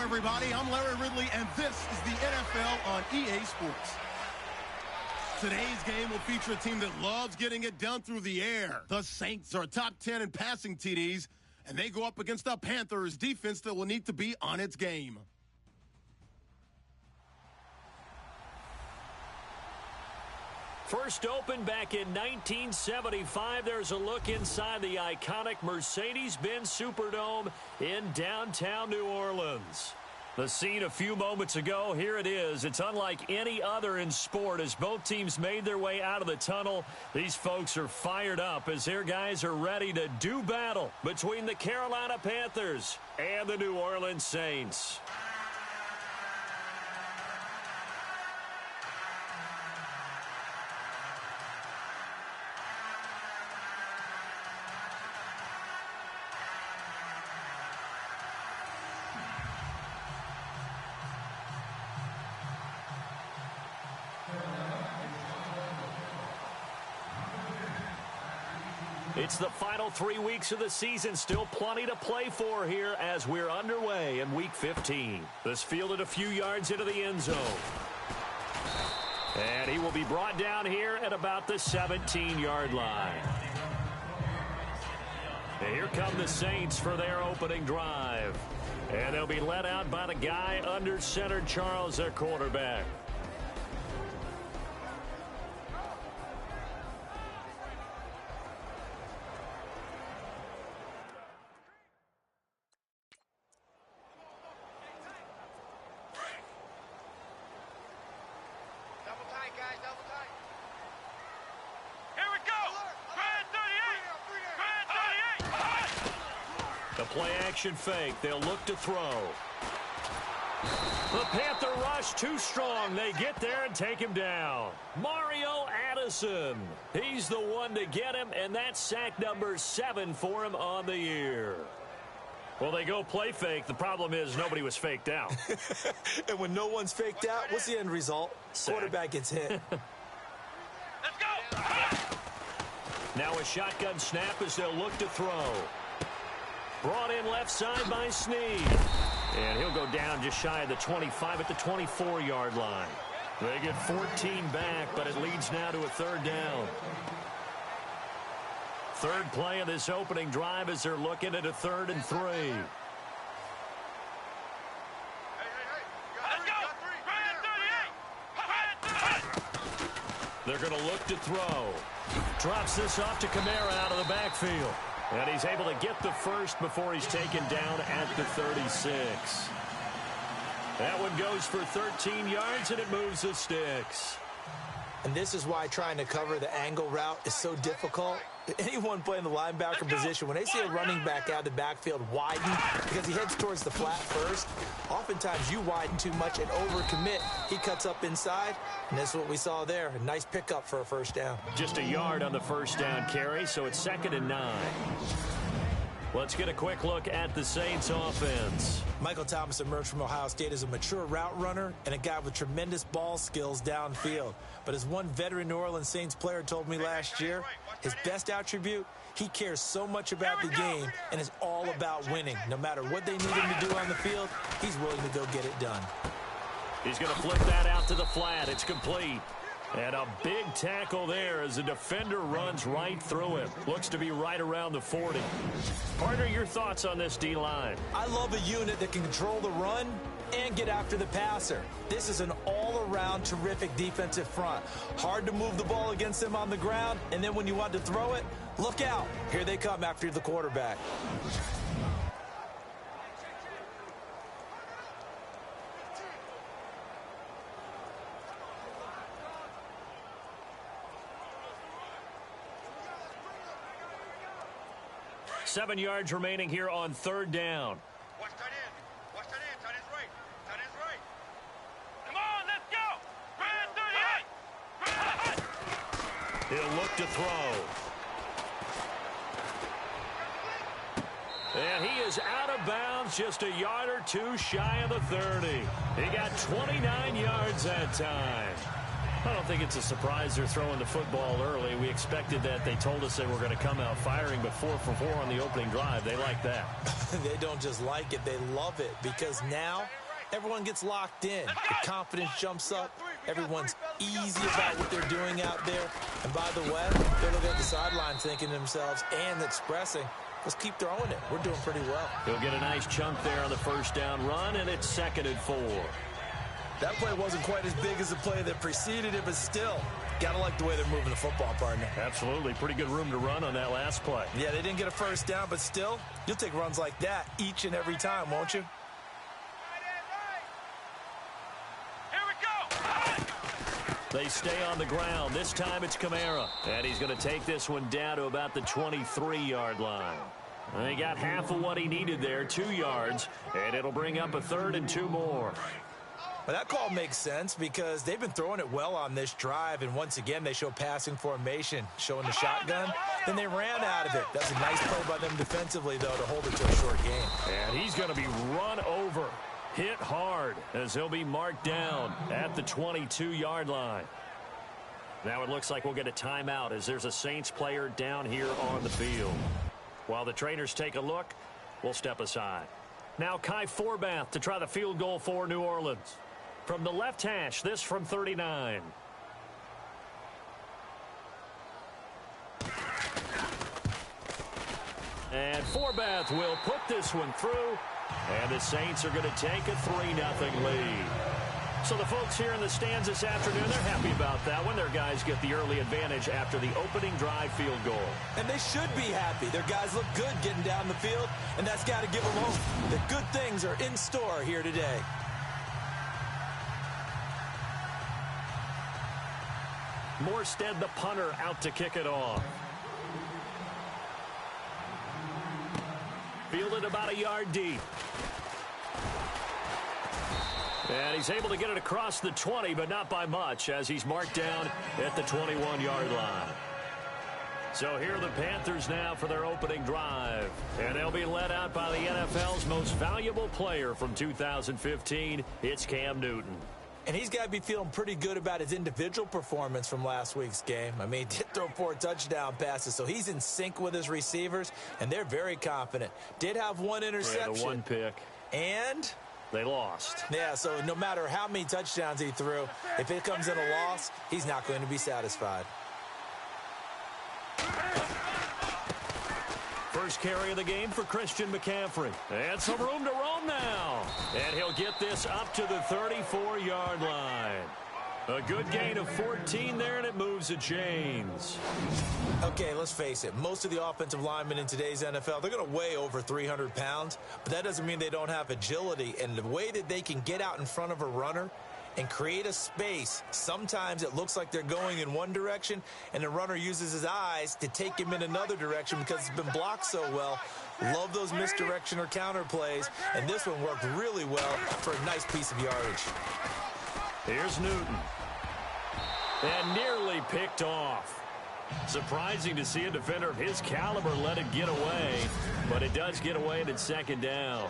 everybody. I'm Larry Ridley, and this is the NFL on EA Sports. Today's game will feature a team that loves getting it done through the air. The Saints are top 10 in passing TDs, and they go up against a Panthers defense that will need to be on its game. First opened back in 1975, there's a look inside the iconic Mercedes-Benz Superdome in downtown New Orleans. The scene a few moments ago, here it is. It's unlike any other in sport as both teams made their way out of the tunnel. These folks are fired up as their guys are ready to do battle between the Carolina Panthers and the New Orleans Saints. It's the final 3 weeks of the season. Still plenty to play for here as we're underway in Week 15. This fielded a few yards into the end zone. And he will be brought down here at about the 17-yard line. And here come the Saints for their opening drive. And they'll be led out by the guy under center, Charles, their quarterback. Play-action fake. They'll look to throw. The Panther rush too strong. They get there and take him down. Mario Addison. He's the one to get him, and that's sack number 7 for him on the year. Well, they go play fake. The problem is nobody was faked out. And when no one's faked out, what's the end result? Sack. Quarterback gets hit. Let's go! Now a shotgun snap as they'll look to throw. Brought in left side by Snead. And he'll go down just shy of the 25 at the 24-yard line. They get 14 back, but it leads now to a third down. Third play of this opening drive as they're looking at a 3rd and 3. Let's go! They're going to look to throw. Drops this off to Kamara out of the backfield. And he's able to get the first before he's taken down at the 36. That one goes for 13 yards, and it moves the sticks. And this is why trying to cover the angle route is so difficult. Anyone playing the linebacker position, when they see a running back out of the backfield widen because he heads towards the flat first, oftentimes you widen too much and overcommit. He cuts up inside, and that's what we saw there. A nice pickup for a first down. Just a yard on the first down carry, so it's 2nd and 9. Let's get a quick look at the Saints offense. Michael Thomas emerged from Ohio State as a mature route runner and a guy with tremendous ball skills downfield. But as one veteran New Orleans Saints player told me last year, his best attribute, he cares so much about the game and is all about winning. No matter what they need him to do on the field, he's willing to go get it done. He's going to flip that out to the flat. It's complete. And a big tackle there as the defender runs right through him. Looks to be right around the 40. Partner, your thoughts on this D-line? I love a unit that can control the run and get after the passer. This is an all-around terrific defensive front. Hard to move the ball against them on the ground, and then when you want to throw it, look out. Here they come after the quarterback. Seven yards remaining here on 3rd down. Watch tight end. Watch tight end. Tight end's right. Tight end's right. Come on, let's go! Brand 38! He'll look to throw. And he is out of bounds, just a yard or two shy of the 30. He got 29 yards that time. I don't think it's a surprise they're throwing the football early. We expected that. They told us they were going to come out firing, but 4 for 4 on the opening drive. They like that. They don't just like it, they love it, because now everyone gets locked in. The confidence jumps up. Everyone's easy about what they're doing out there. And by the way, they're looking at the sideline thinking to themselves and expressing, let's keep throwing it. We're doing pretty well. He'll get a nice chunk there on the first down run, and it's 2nd and 4. That play wasn't quite as big as the play that preceded it, but still, gotta like the way they're moving the football, partner. Absolutely. Pretty good room to run on that last play. Yeah, they didn't get a first down, but still, you'll take runs like that each and every time, won't you? Here we go. They stay on the ground. This time it's Kamara. And he's going to take this one down to about the 23-yard line. He got half of what he needed there, 2 yards, and it'll bring up a 3rd and 2 more. Well, that call makes sense because they've been throwing it well on this drive, and once again, they show passing formation, showing the shotgun. Then they ran out of it. That's a nice play by them defensively, though, to hold it to a short game. And he's going to be run over, hit hard, as he'll be marked down at the 22-yard line. Now it looks like we'll get a timeout as there's a Saints player down here on the field. While the trainers take a look, we'll step aside. Now Kai Forbath to try the field goal for New Orleans. From the left hash, this from 39. And Forbath will put this one through. And the Saints are going to take a 3-0 lead. So the folks here in the stands this afternoon, they're happy about that one. Their guys get the early advantage after the opening drive field goal. And they should be happy. Their guys look good getting down the field, and that's got to give them hope that good things are in store here today. Morstead, the punter, out to kick it off. Fielded about a yard deep. And he's able to get it across the 20, but not by much, as he's marked down at the 21-yard line. So here are the Panthers now for their opening drive. And they'll be led out by the NFL's most valuable player from 2015. It's Cam Newton. And he's got to be feeling pretty good about his individual performance from last week's game. I mean, he did throw 4 touchdown passes, so he's in sync with his receivers, and they're very confident. Did have 1 interception. Yeah, the 1 pick. And they lost. Yeah, so no matter how many touchdowns he threw, if it comes in a loss, he's not going to be satisfied. First carry of the game for Christian McCaffrey. And some room to roam now. And he'll get this up to the 34-yard line. A good gain of 14 there, and it moves the chains. Okay, let's face it. Most of the offensive linemen in today's NFL, they're going to weigh over 300 pounds, but that doesn't mean they don't have agility. And the way that they can get out in front of a runner and create a space, sometimes it looks like they're going in one direction, and the runner uses his eyes to take him in another direction because it's been blocked so well. Love those misdirection or counter plays, and this one worked really well for a nice piece of yardage. Here's Newton. And nearly picked off. Surprising to see a defender of his caliber let it get away, but it does get away and it's 2nd down.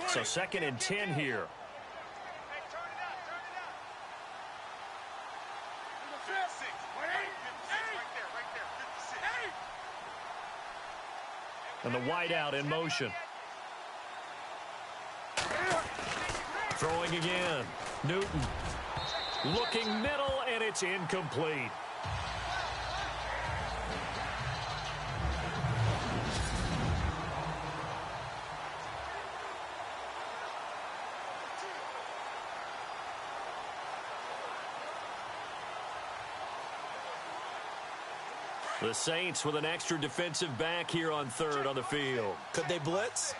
So 2nd and 10 here. And the wideout in motion. Throwing again. Newton. Looking middle, and it's incomplete. The Saints with an extra defensive back here on 3rd on the field. Could they blitz?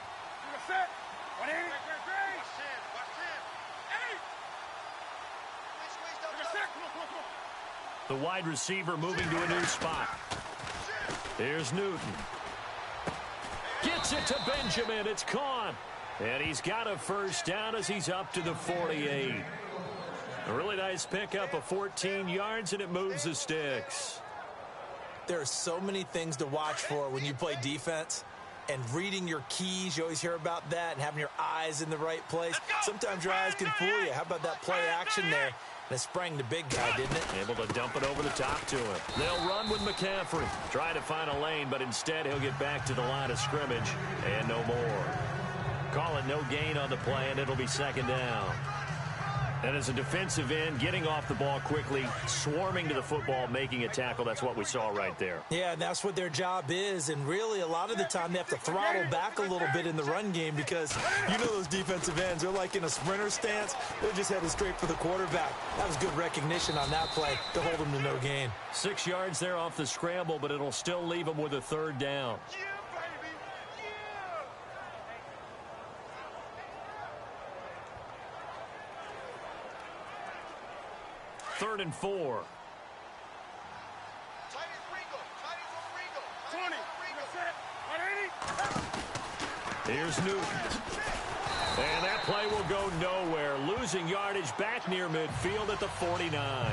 The wide receiver moving to a new spot. Here's Newton. Gets it to Benjamin. It's caught. And he's got a first down as he's up to the 48. A really nice pickup of 14 yards, and it moves the sticks. There are so many things to watch for when you play defense. And reading your keys, you always hear about that, and having your eyes in the right place. Sometimes your eyes can fool you. How about that play action there? And it sprang the big guy, didn't it? Able to dump it over the top to him. They'll run with McCaffrey. Try to find a lane, but instead he'll get back to the line of scrimmage. And no more. Call it no gain on the play, and it'll be second down. And as a defensive end, getting off the ball quickly, swarming to the football, making a tackle, that's what we saw right there. Yeah, and that's what their job is. And really, a lot of the time, they have to throttle back a little bit in the run game because you know those defensive ends, they're like in a sprinter stance. They're just headed straight for the quarterback. That was good recognition on that play to hold them to no gain. 6 yards there off the scramble, but it'll still leave them with a third down. Third and 4. Here's Newton. And that play will go nowhere. Losing yardage back near midfield at the 49.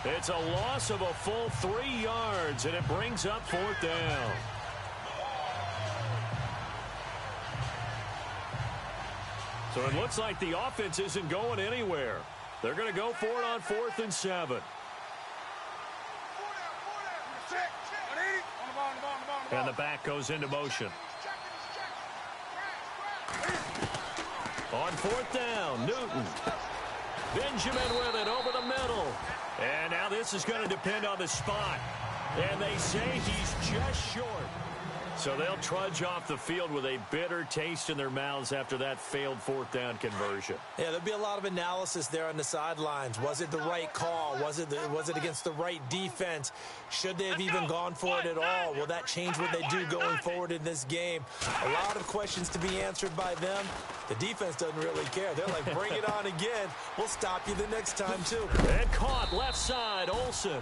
It's a loss of a full 3 yards, and it brings up fourth down. So it looks like the offense isn't going anywhere. They're going to go for it on 4th and 7. And the back goes into motion. On 4th down, Newton. Benjamin with it over the middle. And now this is going to depend on the spot. And they say he's just short. So they'll trudge off the field with a bitter taste in their mouths after that failed 4th down conversion. Yeah, there'll be a lot of analysis there on the sidelines. Was it the right call? Was it against the right defense? Should they have even gone for it at all? Will that change what they do going forward in this game? A lot of questions to be answered by them. The defense doesn't really care. They're like, bring it on again. We'll stop you the next time, too. And caught left side, Olsen.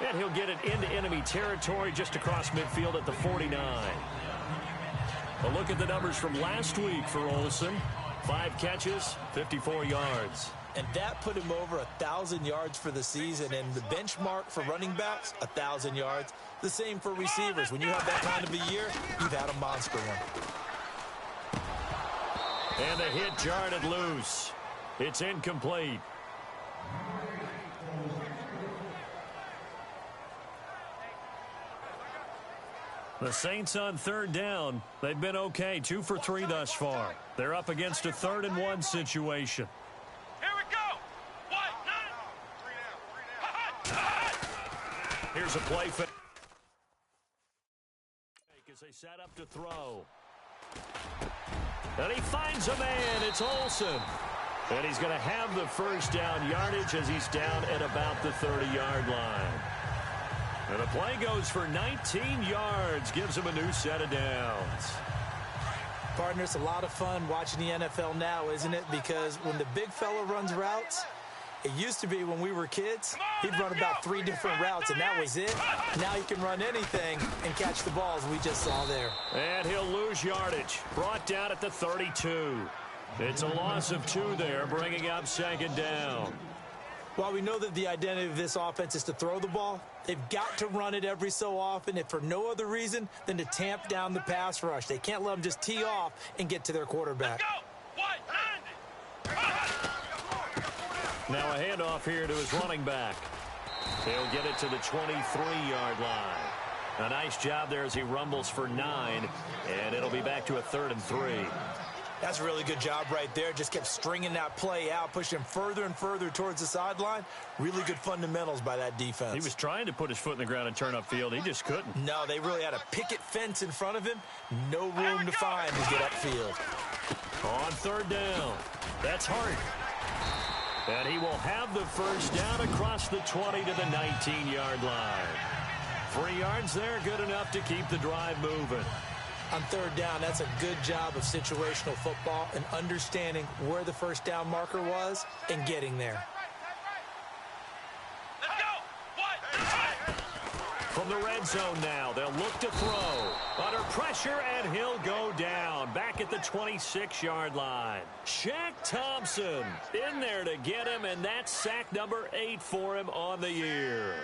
And he'll get it into enemy territory just across midfield at the 49. A look at the numbers from last week for Olsen. 5 catches, 54 yards. And that put him over 1,000 yards for the season. And the benchmark for running backs, 1,000 yards. The same for receivers. When you have that kind of a year, you've had a monster one. And the hit jarred it loose. It's incomplete. The Saints on 3rd down. They've been okay, 2 for 3 thus far. They're up against a 3rd and 1 situation. Here we go. Here's a play fake as they set up to throw. And he finds a man. It's Olsen. And he's going to have the first down yardage as he's down at about the 30-yard line. And the play goes for 19 yards, gives him a new set of downs. Partner, it's a lot of fun watching the NFL now, isn't it? Because when the big fella runs routes, it used to be when we were kids, he'd run about 3 different routes, and that was it. Now he can run anything and catch the balls we just saw there. And he'll lose yardage, brought down at the 32. It's a loss of 2 there, bringing up second down. While we know that the identity of this offense is to throw the ball, they've got to run it every so often, if for no other reason than to tamp down the pass rush. They can't let them just tee off and get to their quarterback. Now a handoff here to his running back. He'll get it to the 23-yard line. A nice job there as he rumbles for 9, and it'll be back to a 3rd and 3. That's a really good job right there. Just kept stringing that play out, pushing him further and further towards the sideline. Really good fundamentals by that defense. He was trying to put his foot in the ground and turn upfield. He just couldn't. No, they really had a picket fence in front of him. No room to find to get upfield. On 3rd down. That's Hart. And he will have the first down across the 20 to the 19-yard line. 3 yards there, good enough to keep the drive moving. On 3rd down, that's a good job of situational football and understanding where the first down marker was and getting there. From the red zone now, they'll look to throw. Under pressure, and he'll go down. Back at the 26-yard line. Shaq Thompson in there to get him, and that's sack number 8 for him on the year.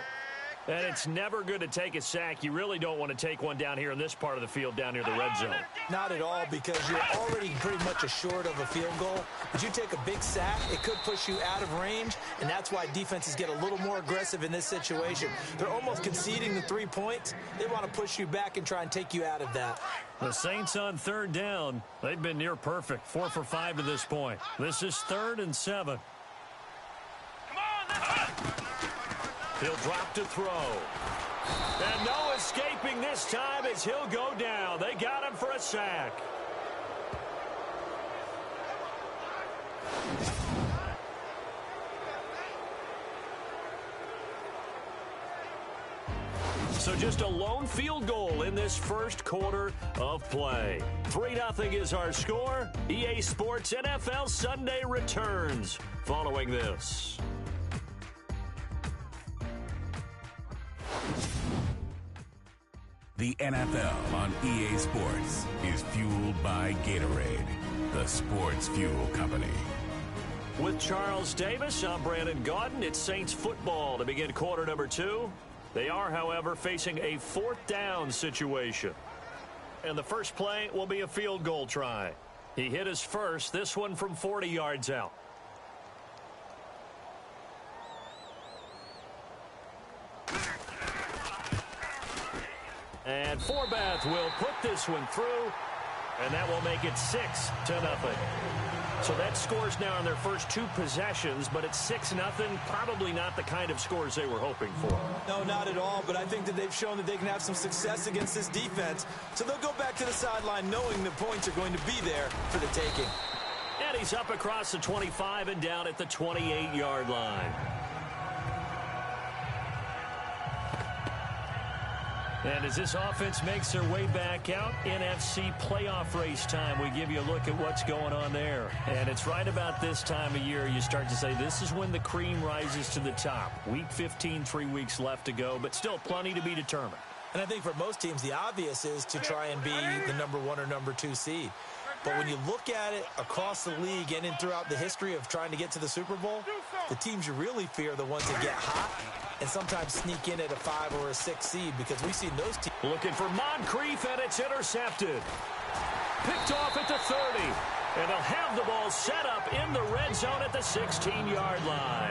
And it's never good to take a sack. You really don't want to take one down here in this part of the field, down near the red zone. Not at all, because you're already pretty much assured of a field goal. But you take a big sack, it could push you out of range, and that's why defenses get a little more aggressive in this situation. They're almost conceding the 3 points. They want to push you back and try and take you out of that. The Saints on third down. They've been near perfect, 4 for 5 to this point. This is 3rd and 7. He'll drop to throw. And no escaping this time as he'll go down. They got him for a sack. So just a lone field goal in this first quarter of play. 3-0 is our score. EA Sports NFL Sunday returns following this. The NFL on EA Sports is fueled by Gatorade, the sports fuel company. With Charles Davis, I'm Brandon Gaudin. It's Saints football to begin quarter number 2. They are, however, facing a 4th down situation. And the first play will be a field goal try. He hit his first, this one from 40 yards out. And Forbath will put this one through, and that will make it 6-0. So that scores now in their first 2 possessions, but it's 6-0. Probably not the kind of scores they were hoping for. No, not at all, but I think that they've shown that they can have some success against this defense. So they'll go back to the sideline knowing the points are going to be there for the taking. And he's up across the 25 and down at the 28-yard line. And as this offense makes their way back out, NFC playoff race time, we give you a look at what's going on there. And it's right about this time of year you start to say this is when the cream rises to the top. Week 15, 3 weeks left to go, but still plenty to be determined. And I think for most teams, the obvious is to try and be the number 1 or number 2 seed. But when you look at it across the league and in throughout the history of trying to get to the Super Bowl, the teams you really fear are the ones that get hot and sometimes sneak in at a 5 or a 6 seed, because we've seen those teams. Looking for Moncrief, and it's intercepted. Picked off at the 30. And they'll have the ball set up in the red zone at the 16-yard line.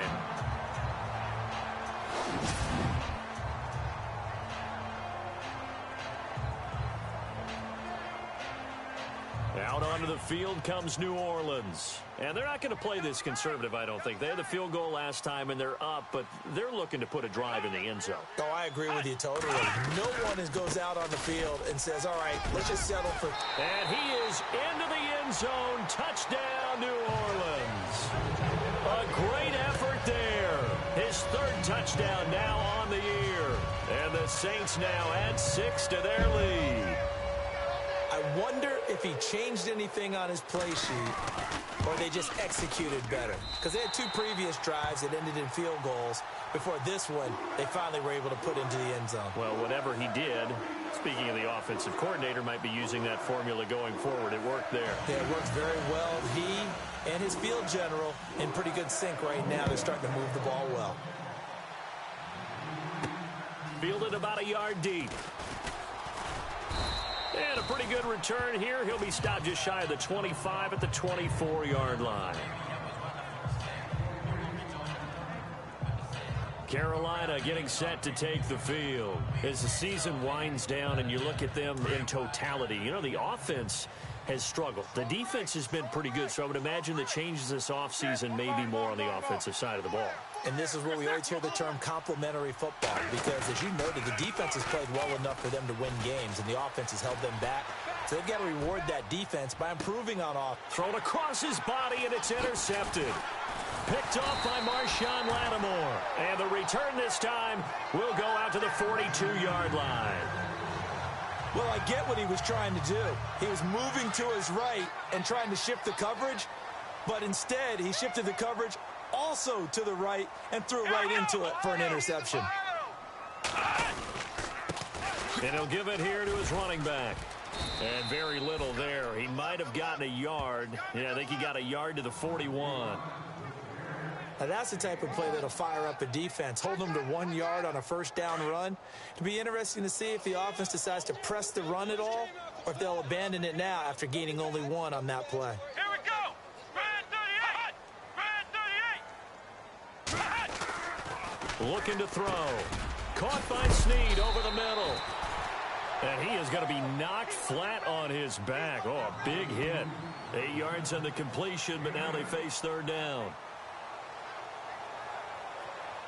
Out onto the field comes New Orleans. And they're not going to play this conservative, I don't think. They had the field goal last time, and they're up, but they're looking to put a drive in the end zone. Oh, I agree with you totally. No one goes out on the field and says, all right, let's just settle for... And he is into the end zone. Touchdown, New Orleans. A great effort there. His 3rd touchdown now on the year. And the Saints now add 6 to their lead. I wonder if he changed anything on his play sheet or they just executed better. Because they had 2 previous drives that ended in field goals. Before this one, they finally were able to put into the end zone. Well, whatever he did, speaking of the offensive coordinator, might be using that formula going forward. It worked there. Yeah, it works very well. He and his field general in pretty good sync right now. They're starting to move the ball well. Fielded about a yard deep. And a pretty good return here. He'll be stopped just shy of the 25 at the 24-yard line. Carolina getting set to take the field. As the season winds down and you look at them in totality, you know, the offense has struggled. The defense has been pretty good, so I would imagine the changes this offseason may be more on the offensive side of the ball. And this is where we always hear the term complementary football, because as you noted, the defense has played well enough for them to win games, and the offense has held them back. So they've got to reward that defense by improving on offense. Thrown across his body, and it's intercepted. Picked off by Marshawn Lattimore. And the return this time will go out to the 42-yard line. Well, I get what he was trying to do. He was moving to his right and trying to shift the coverage, but instead he shifted the coverage also to the right and threw right into it for an interception. And he'll give it here to his running back. And very little there. He might have gotten a yard. Yeah, I think he got a yard to the 41. Now, that's the type of play that'll fire up a defense. Hold them to 1 yard on a first down run. It'll be interesting to see if the offense decides to press the run at all or if they'll abandon it now after gaining only 1 on that play. Here we go. Red 38. Red 38. Looking to throw. Caught by Snead over the middle. And he is going to be knocked flat on his back. Oh, a big hit. 8 yards on the completion, but now they face third down.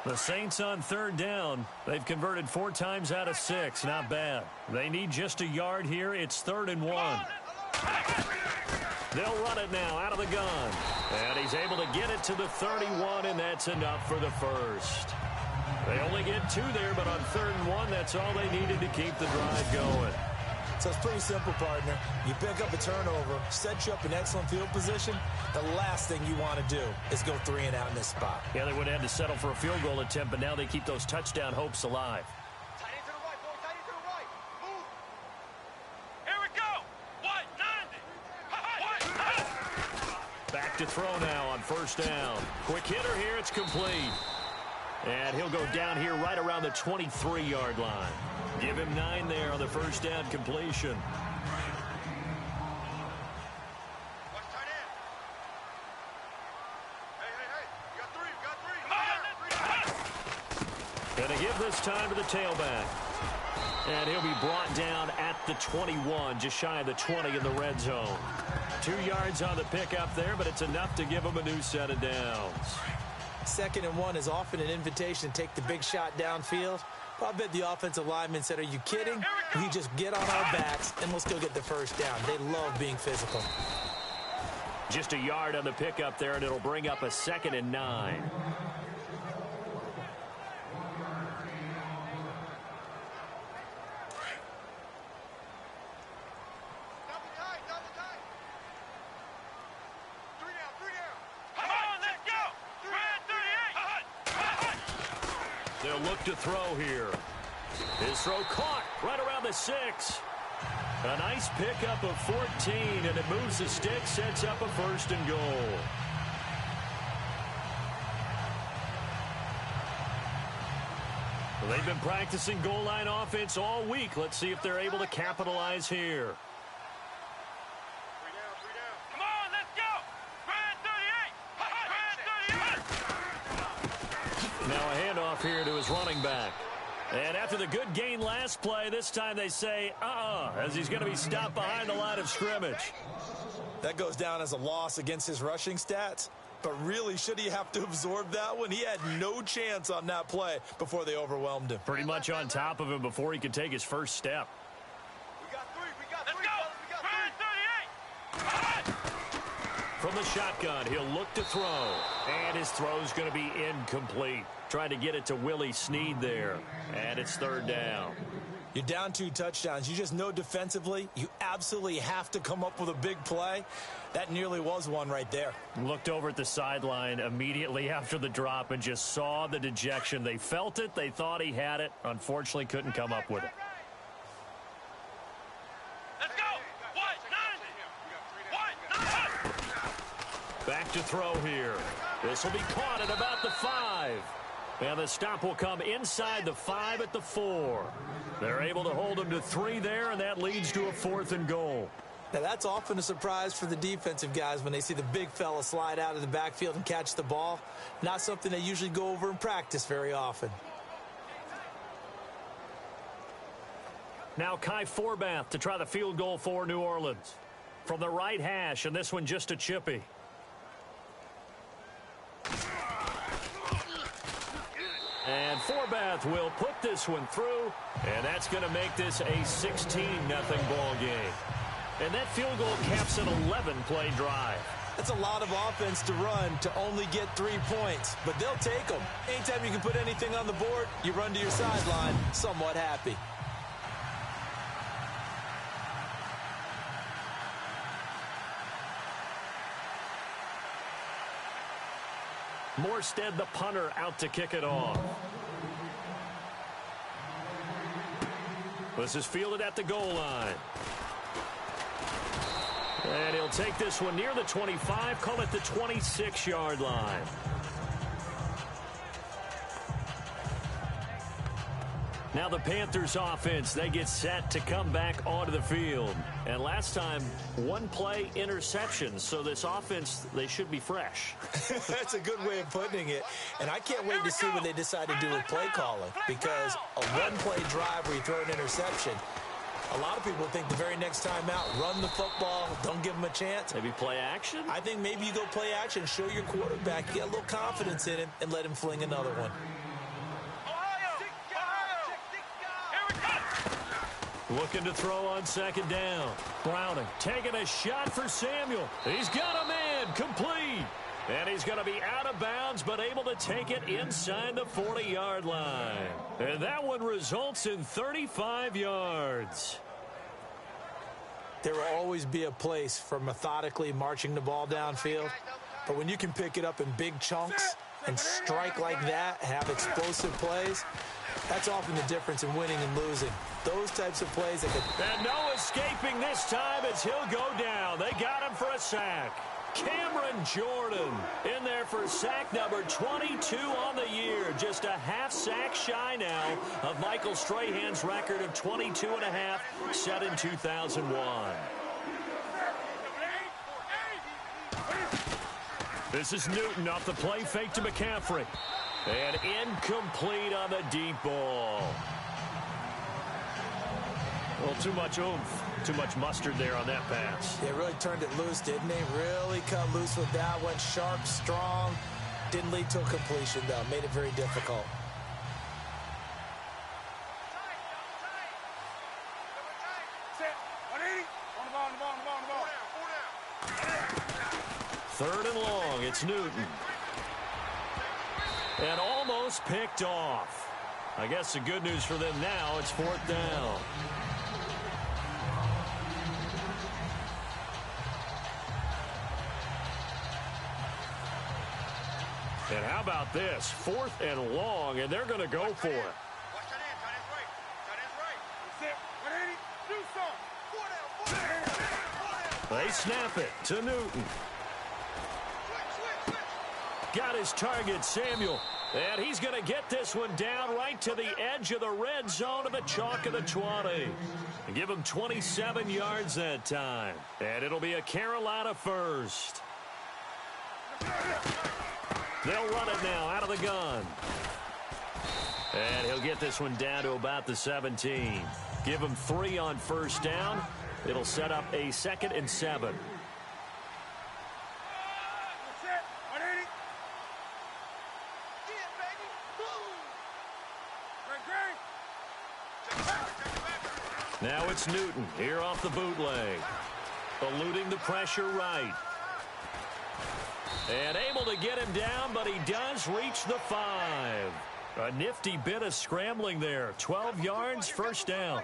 The Saints on third down. They've converted 4 times out of 6. Not bad. They need just a yard here. It's 3rd and 1. They'll run it now out of the gun. And he's able to get it to the 31, and that's enough for the first. They only get 2 there, but on 3rd and 1, that's all they needed to keep the drive going. So it's pretty simple, partner. You pick up a turnover, set you up in excellent field position. The last thing you want to do is go 3 and out in this spot. Yeah, they would have had to settle for a field goal attempt, but now they keep those touchdown hopes alive. Tight end to the right, boy. Tight end to the right. Move. Here we go. What? 90. Back to throw now on first down. Quick hitter here. It's complete. And he'll go down here right around the 23-yard line. Give him 9 there on the first down completion. Watch tight end. Hey. You got 3. Gonna give this time to the tailback. And he'll be brought down at the 21, just shy of the 20 in the red zone. 2 yards on the pickup there, but it's enough to give him a new set of downs. 2nd and 1 is often an invitation to take the big shot downfield. But I bet the offensive lineman said, are you kidding? We just get on our backs and we'll still get the first down. They love being physical. Just a yard on the pickup there, and it'll bring up a 2nd and 9. Double tight. 3 down. Come on, let's go. Red 38. They'll look to throw here. His throw caught right around the 6. A nice pickup of 14, and it moves the stick, sets up a 1st and goal. Well, they've been practicing goal line offense all week. Let's see if they're able to capitalize here. 3 down. Come on, let's go. Red 38. Now a handoff here to his running back. And after the good gain last play, this time they say, as he's going to be stopped behind the line of scrimmage. That goes down as a loss against his rushing stats. But really, should he have to absorb that one? He had no chance on that play before they overwhelmed him. Pretty much on top of him before he could take his first step. We got 3. Let's go. Red 38. From the shotgun, he'll look to throw. And his throw's going to be incomplete. Trying to get it to Willie Snead there. And it's 3rd down. You're down 2 touchdowns. You just know defensively you absolutely have to come up with a big play. That nearly was one right there. Looked over at the sideline immediately after the drop and just saw the dejection. They felt it. They thought he had it. Unfortunately, couldn't come up with it. Let's go. What? 9. Back to throw here. This will be caught at about the 5. And the stop will come inside the 5 at the 4. They're able to hold him to 3 there, and that leads to a 4th and goal. Now, that's often a surprise for the defensive guys when they see the big fella slide out of the backfield and catch the ball. Not something they usually go over in practice very often. Now Kai Forbath to try the field goal for New Orleans. From the right hash, and this one just a chippy. And Forbath will put this one through, and that's going to make this a 16-0 ball game. And that field goal caps an 11-play drive. That's a lot of offense to run to only get 3 points, but they'll take them. Anytime you can put anything on the board, you run to your sideline somewhat happy. Morstead, the punter, out to kick it off. This is fielded at the goal line. And he'll take this one near the 25, call it the 26-yard line. Now the Panthers offense, they get set to come back onto the field. And last time, one play interception. So this offense, they should be fresh. That's a good way of putting it. And I can't wait to see what they decide to do with play calling. Because a one-play drive where you throw an interception, a lot of people think the very next time out, run the football, don't give them a chance. Maybe play action? I think maybe you go play action, show your quarterback, get a little confidence in him, and let him fling another one. Looking to throw on second down. Browning taking a shot for Samuel. He's got a man complete. And he's going to be out of bounds, but able to take it inside the 40-yard line. And that one results in 35 yards. There will always be a place for methodically marching the ball downfield. But when you can pick it up in big chunks and strike like that, have explosive plays, that's often the difference in winning and losing. Those types of plays that could... And no escaping this time as he'll go down. They got him for a sack. Cameron Jordan in there for sack number 22 on the year. Just a half sack shy now of Michael Strahan's record of 22 and a half set in 2001. This is Newton off the play fake to McCaffrey. And incomplete on the deep ball. Well, too much oomph, too much mustard there on that pass. They really turned it loose, didn't they? Really cut loose with that. Went sharp, strong. Didn't lead to a completion, though. Made it very difficult. Third and long, it's Newton. And almost picked off. I guess the good news for them now, it's fourth down. And how about this? Fourth and long, and they're going to go for it. They snap it to Newton. Got his target, Samuel. And he's going to get this one down right to the edge of the red zone of the chalk of the 20. And give him 27 yards that time. And it'll be a Carolina first. They'll run it now out of the gun. And he'll get this one down to about the 17. Give him 3 on first down. It'll set up a 2nd and 7. Now it's Newton here off the bootleg. Eluding the pressure right. And able to get him down, but he does reach the 5. A nifty bit of scrambling there. 12 yards, first down.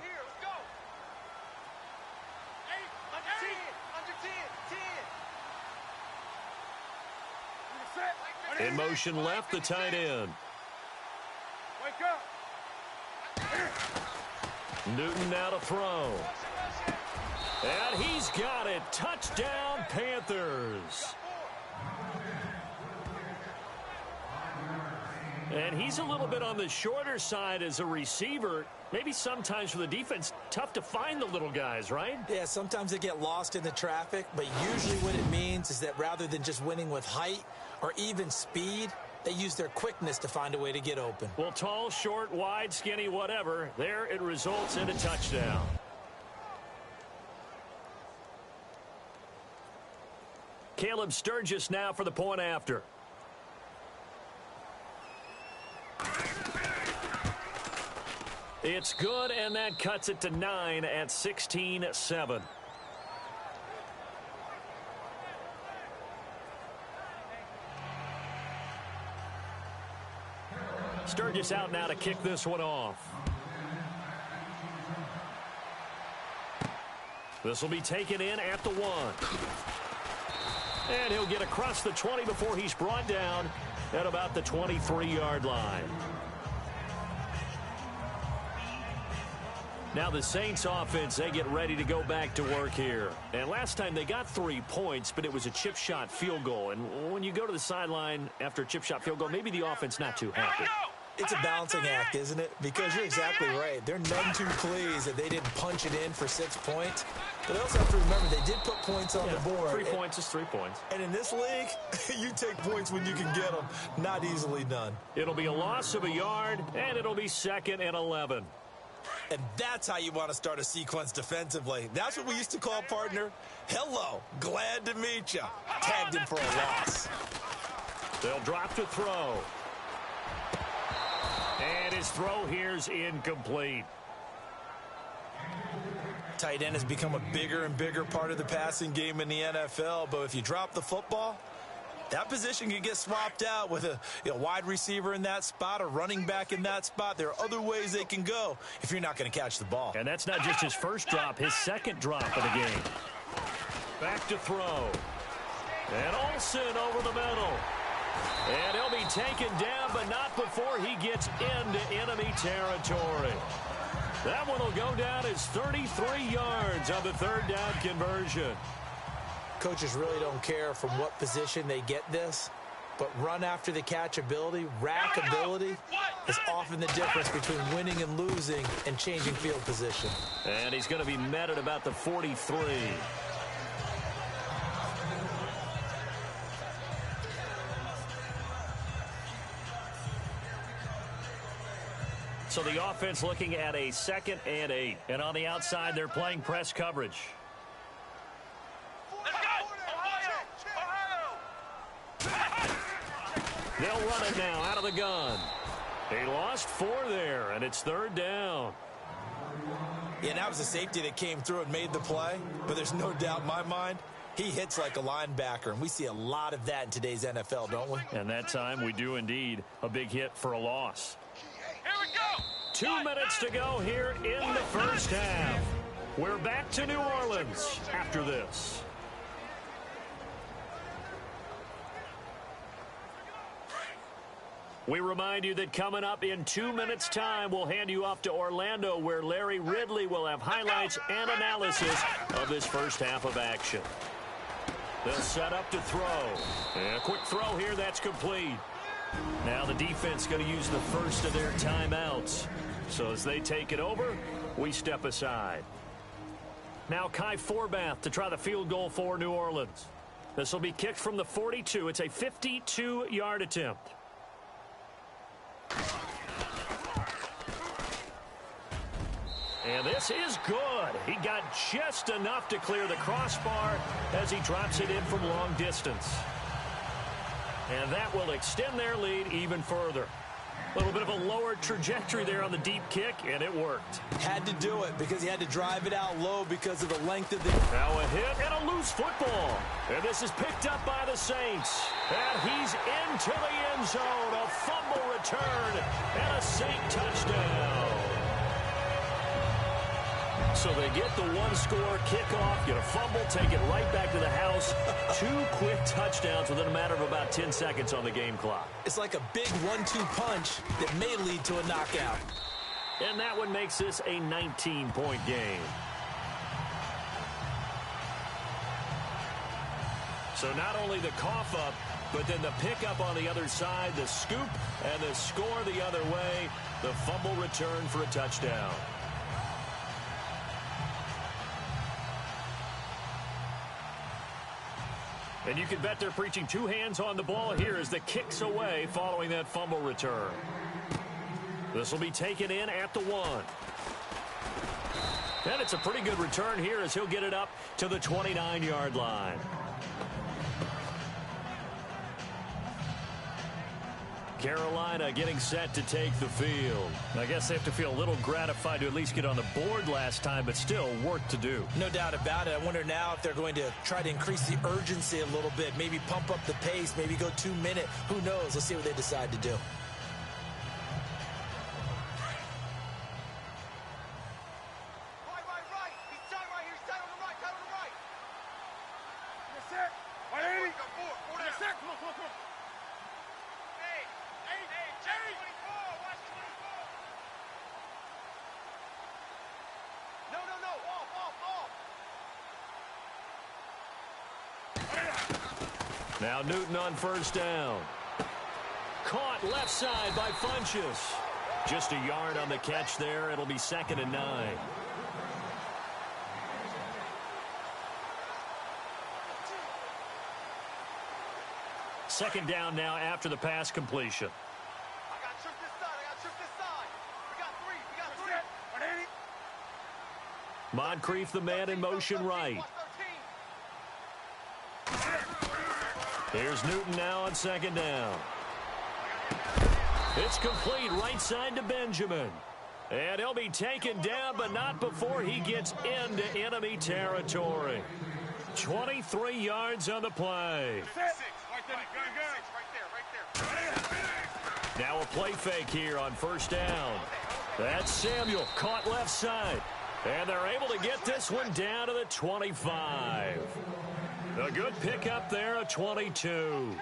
In motion left, the tight end. Newton now to throw. And he's got it. Touchdown, Panthers. And he's a little bit on the shorter side as a receiver. Maybe sometimes for the defense, tough to find the little guys, right? Yeah, sometimes they get lost in the traffic, but usually what it means is that rather than just winning with height or even speed, they use their quickness to find a way to get open. Well, tall, short, wide, skinny, whatever. There it results in a touchdown. Caleb Sturgis now for the point after. It's good, and that cuts it to 9 at 16-7. Sturgis out now to kick this one off. This will be taken in at the 1. And he'll get across the 20 before he's brought down at about the 23-yard line. Now the Saints offense, they get ready to go back to work here. And last time they got 3 points, but it was a chip shot field goal. And when you go to the sideline after a chip shot field goal, maybe the offense not too happy. It's a balancing act, isn't it? Because you're exactly right. They're none too pleased that they didn't punch it in for 6 points. But I also have to remember they did put points on the board. 3 points is 3 points. And in this league, you take points when you can get them. Not easily done. It'll be a loss of a yard, and it'll be 2nd and 11. And that's how you want to start a sequence defensively. That's what we used to call, partner, hello, glad to meet you. Tagged him for a loss. They'll drop to throw. And his throw here's incomplete. Tight end has become a bigger and bigger part of the passing game in the NFL, but if you drop the football, that position can get swapped out with a wide receiver in that spot, a running back in that spot. There are other ways they can go if you're not going to catch the ball. And that's not just his first drop, his second drop of the game. Back to throw. And Olsen over the middle. And he'll be taken down, but not before he gets into enemy territory. That one will go down as 33 yards on the third down conversion. Coaches really don't care from what position they get this, but run after the catch ability, rack ability is often the difference between winning and losing and changing field position. And he's going to be met at about the 43. So the offense looking at a 2nd and 8. And on the outside, they're playing press coverage. They'll run it now out of the gun. They lost 4 there, and it's 3rd down. Yeah, that was a safety that came through and made the play, but there's no doubt in my mind, he hits like a linebacker, and we see a lot of that in today's NFL, don't we? And that time we do indeed. A big hit for a loss. Here we go. 2 minutes to go here in the first half. We're back to New Orleans after this. We remind you that coming up in 2 minutes' time, we'll hand you off to Orlando, where Larry Ridley will have highlights and analysis of this first half of action. They'll set up to throw. And a quick throw here, that's complete. Now the defense going to use the first of their timeouts. So as they take it over, we step aside. Now Kai Forbath to try the field goal for New Orleans. This will be kicked from the 42. It's a 52-yard attempt. And this is good. He got just enough to clear the crossbar as he drops it in from long distance. And that will extend their lead even further. A little bit of a lower trajectory there on the deep kick, and it worked. Had to do it because he had to drive it out low because of the length of the... Now a hit and a loose football. And this is picked up by the Saints. And he's into the end zone. A fumble return and a Saint touchdown. So they get the one-score kickoff, get a fumble, take it right back to the house. 2 quick touchdowns within a matter of about 10 seconds on the game clock. It's like a big 1-2 punch that may lead to a knockout. And that one makes this a 19-point game. So not only the cough up, but then the pickup on the other side, the scoop, and the score the other way. The fumble return for a touchdown. And you can bet they're preaching 2 hands on the ball here as the kick's away following that fumble return. This will be taken in at the 1. And it's a pretty good return here as he'll get it up to the 29-yard line. Carolina getting set to take the field. I guess they have to feel a little gratified to at least get on the board last time, but still work to do. No doubt about it. I wonder now if they're going to try to increase the urgency a little bit, maybe pump up the pace, maybe go 2 minute. Who knows? Let's see what they decide to do. Right. He's tight right here. He's tight on the right. Tight on the right. Yes, sir. 180. Go forward. Yes, sir. Come on. Hey, Jerry. 24. Watch 24. No. Off. Now Newton on first down. caught left side by Funchess. Just a yard on the catch there. It'll be 2nd and 9. Second down now after the pass completion. I got to shoot this side. I got to shoot this side. We got three. We got three. Moncrief, the man in motion right. Here's Newton now on 2nd down. It's complete right side to Benjamin. And he'll be taken down, but not before he gets into enemy territory. 23 yards on the play. Now a play fake here on 1st down. That's Samuel, caught left side. And they're able to get this one down to the 25. A good pickup there, a 22.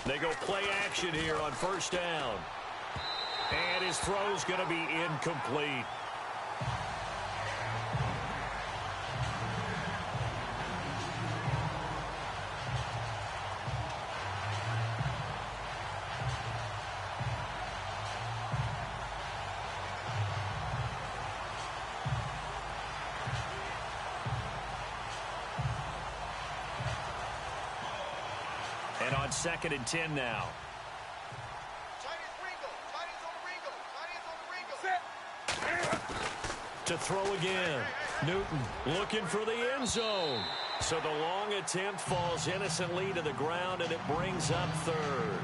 They go play action here on 1st down. And his throw's going to be incomplete. And on 2nd and 10 now. To throw again. Newton looking for the end zone. So the long attempt falls innocently to the ground, and it brings up 3rd.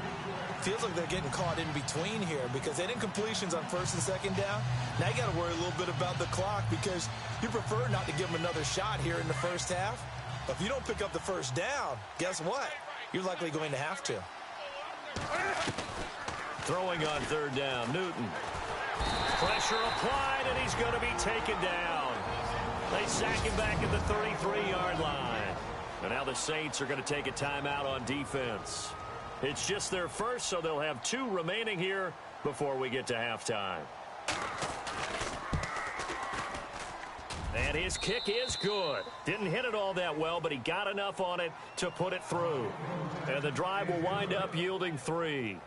Feels like they're getting caught in between here because they didn't completions on 1st and 2nd down. Now you got to worry a little bit about the clock because you prefer not to give them another shot here in the 1st half. But if you don't pick up the 1st down, guess what? You're likely going to have to. Throwing on 3rd down, Newton. Pressure applied, and he's going to be taken down. They sack him back at the 33-yard line. And now the Saints are going to take a timeout on defense. It's just their first, so they'll have 2 remaining here before we get to halftime. And his kick is good. Didn't hit it all that well, but he got enough on it to put it through. And the drive will wind up yielding 3.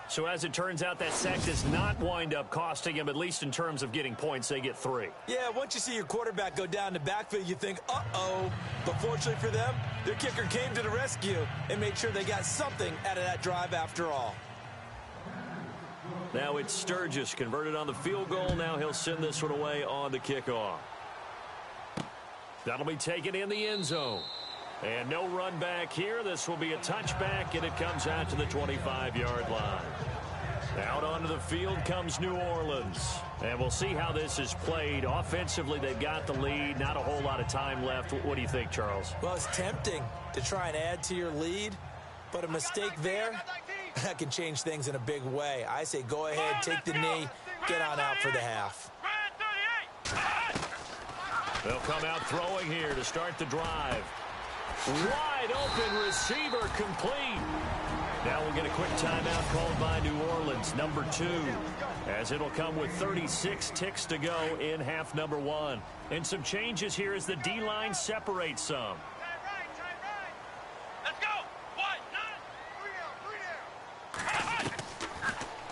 So as it turns out, that sack does not wind up costing him, at least in terms of getting points. They get 3. Yeah, once you see your quarterback go down the backfield, you think, uh-oh. But fortunately for them, their kicker came to the rescue and made sure they got something out of that drive after all. Now it's Sturgis converted on the field goal. Now he'll send this one away on the kickoff. That'll be taken in the end zone. And no run back here. This will be a touchback, and it comes out to the 25-yard line. Out onto the field comes New Orleans. And we'll see how this is played. Offensively, they've got the lead. Not a whole lot of time left. What do you think, Charles? Well, it's tempting to try and add to your lead, but a mistake there, that can change things in a big way. I say go ahead, take the knee, get on out for the half. They'll come out throwing here to start the drive. Wide open receiver complete. Now we'll get a quick timeout called by New Orleans, number 2, as it'll come with 36 ticks to go in half number 1. And some changes here as the D-line separates some. Let's go. 1, 9. 3 down.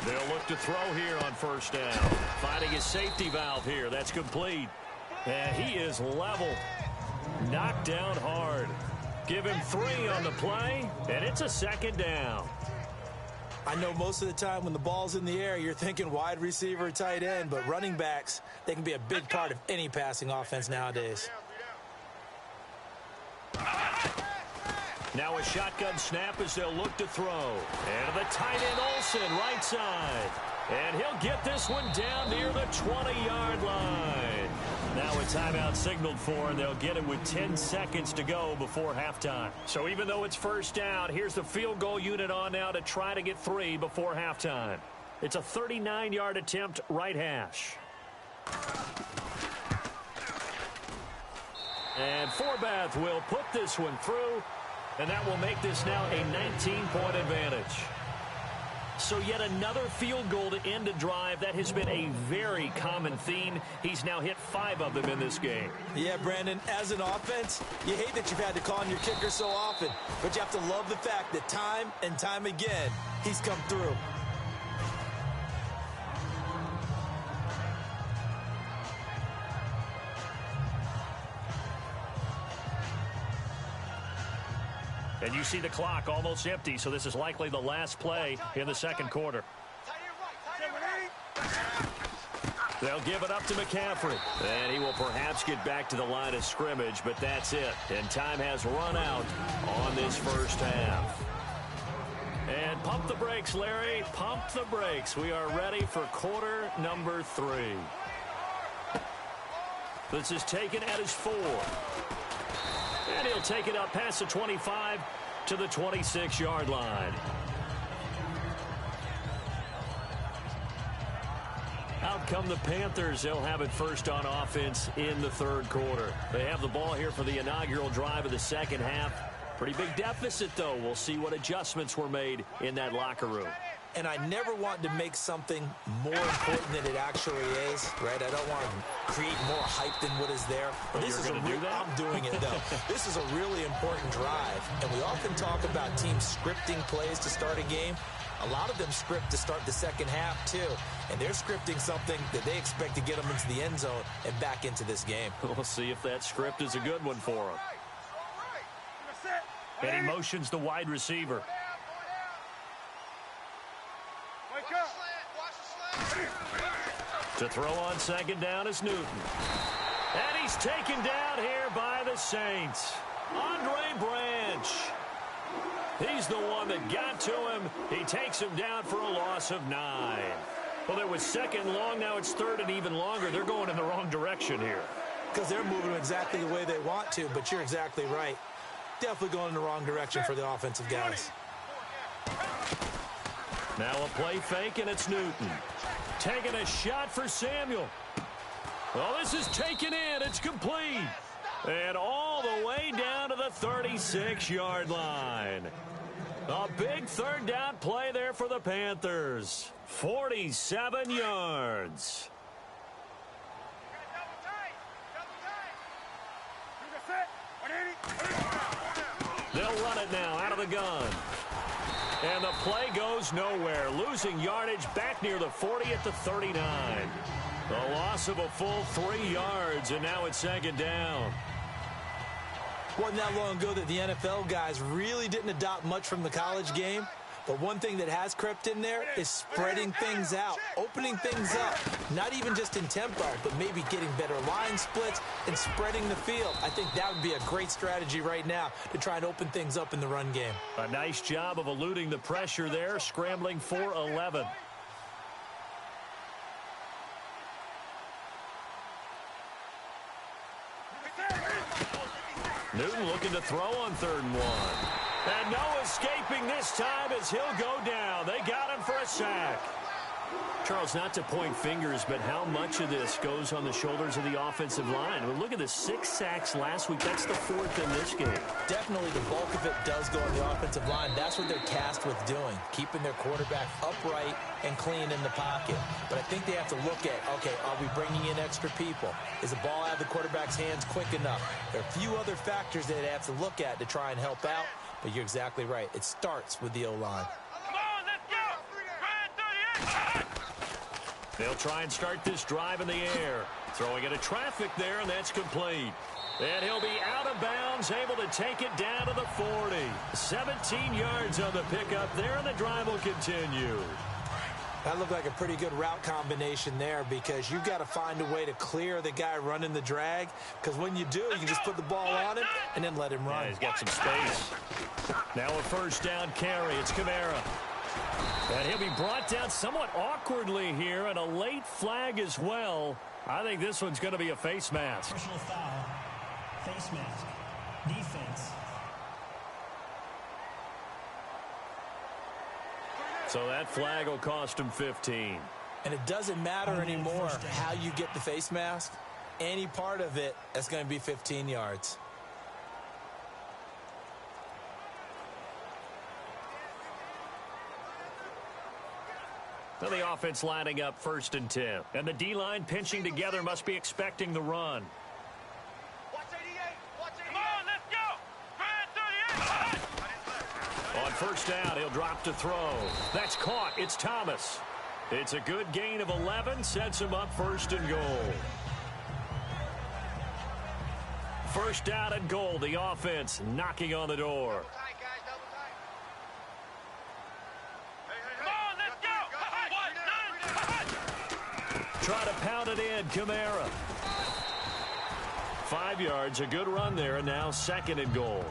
They'll look to throw here on 1st down. Finding his safety valve here. That's complete. And he is level. Knocked down hard. Give him 3 on the play, and it's a 2nd down. I know most of the time when the ball's in the air, you're thinking wide receiver, tight end, but running backs, they can be a big part of any passing offense nowadays. Now a shotgun snap as they'll look to throw. And the tight end Olsen, right side. And he'll get this one down near the 20-yard line. Now a timeout signaled for, and they'll get it with 10 seconds to go before halftime. So even though it's 1st down, here's the field goal unit on now to try to get 3 before halftime. It's a 39-yard attempt, right hash. And Forbath will put this one through, and that will make this now a 19-point advantage. So yet another field goal to end a drive. That has been a very common theme. He's now hit 5 of them in this game. Yeah, Brandon, as an offense, you hate that you've had to call on your kicker so often, but you have to love the fact that time and time again, he's come through. And you see the clock almost empty, so this is likely the last play in the second quarter. They'll give it up to McCaffrey. And he will perhaps get back to the line of scrimmage, but that's it. And time has run out on this first half. And pump the brakes, Larry. Pump the brakes. We are ready for quarter number 3. This is taken at his 4. And he'll take it up past the 25 to the 26-yard line. Out come the Panthers. They'll have it first on offense in the third quarter. They have the ball here for the inaugural drive of the second half. Pretty big deficit, though. We'll see what adjustments were made in that locker room. And I never want to make something more important than it actually is, right? I don't want to create more hype than what is there. But this is going to do that? I'm doing it, though. This is a really important drive. And we often talk about teams scripting plays to start a game. A lot of them script to start the second half, too. And they're scripting something that they expect to get them into the end zone and back into this game. We'll see if that script is a good one for them. And he motions the wide receiver. To throw on second down is Newton. And he's taken down here by the Saints. Andre Branch. He's the one that got to him. He takes him down for a loss of 9. Well, it was second long. Now it's third and even longer. They're going in the wrong direction here. Because they're moving exactly the way they want to, but you're exactly right. Definitely going in the wrong direction for the offensive guys. Now a play fake, and it's Newton. Taking a shot for Samuel. Well, this is taken in. It's complete. And all the way down to the 36-yard line. A big third down play there for the Panthers. 47 yards. They'll run it now out of the gun. And the play goes nowhere. Losing yardage back near the 40 at the 39. A loss of a full 3 yards, and now it's second down. Wasn't that long ago that the NFL guys really didn't adopt much from the college game. But one thing that has crept in there is spreading things out, opening things up, not even just in tempo, but maybe getting better line splits and spreading the field. I think that would be a great strategy right now to try and open things up in the run game. A nice job of eluding the pressure there, scrambling for 11. Newton looking to throw on 3rd and 1. And no escaping this time as he'll go down. They got him for a sack. Charles, not to point fingers, but how much of this goes on the shoulders of the offensive line? Well, look at the 6 sacks last week. That's the 4th in this game. Definitely the bulk of it does go on the offensive line. That's what they're tasked with doing, keeping their quarterback upright and clean in the pocket. But I think they have to look at, okay, are we bringing in extra people? Is the ball out of the quarterback's hands quick enough? There are a few other factors that they have to look at to try and help out. But you're exactly right. It starts with the O-line. Come on, let's go. Ryan 38. They'll try and start this drive in the air. Throwing into traffic there, and that's complete. And he'll be out of bounds, able to take it down to the 40. 17 yards on the pickup there, and the drive will continue. That looked like a pretty good route combination there because you've got to find a way to clear the guy running the drag. Because when you do, you can just put the ball on him and then let him run. Yeah, he's got some space. Now a first down carry. It's Kamara. And he'll be brought down somewhat awkwardly here, and a late flag as well. I think this one's going to be a face mask. Personal foul, face mask, defense. So that flag will cost him 15. And it doesn't matter anymore how you get the face mask. Any part of it, that's going to be 15 yards. Well, the offense lining up 1st and 10. And the D-line pinching together must be expecting the run. Watch 88. Watch 88. Come on, let's go. On 1st down, he'll drop to throw. That's caught. It's Thomas. It's a good gain of 11. Sets him up 1st and goal. 1st down and goal. The offense knocking on the door. Try to pound it in, Kamara. 5 yards, a good run there, and now 2nd and goal.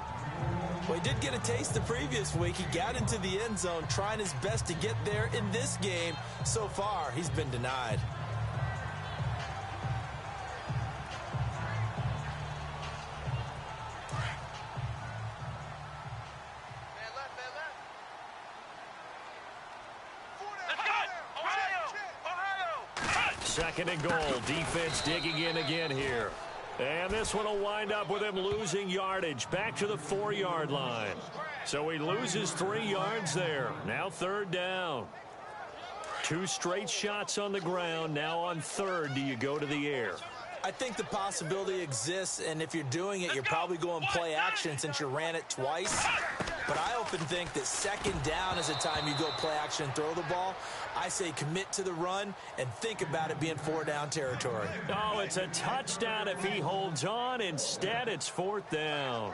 Well, he did get a taste the previous week. He got into the end zone, trying his best to get there in this game. So far, he's been denied. Second and goal. Defense digging in again here. And this one will wind up with him losing yardage. Back to the 4-yard line. So he loses 3 yards there. Now 3rd down. 2 straight shots on the ground. Now on 3rd, do you go to the air? I think the possibility exists, and if you're doing it, you're probably going play action since you ran it twice. But I often think that 2nd down is the time you go play action and throw the ball. I say commit to the run and think about it being 4-down territory. Oh, it's a touchdown if he holds on. Instead, it's 4th down.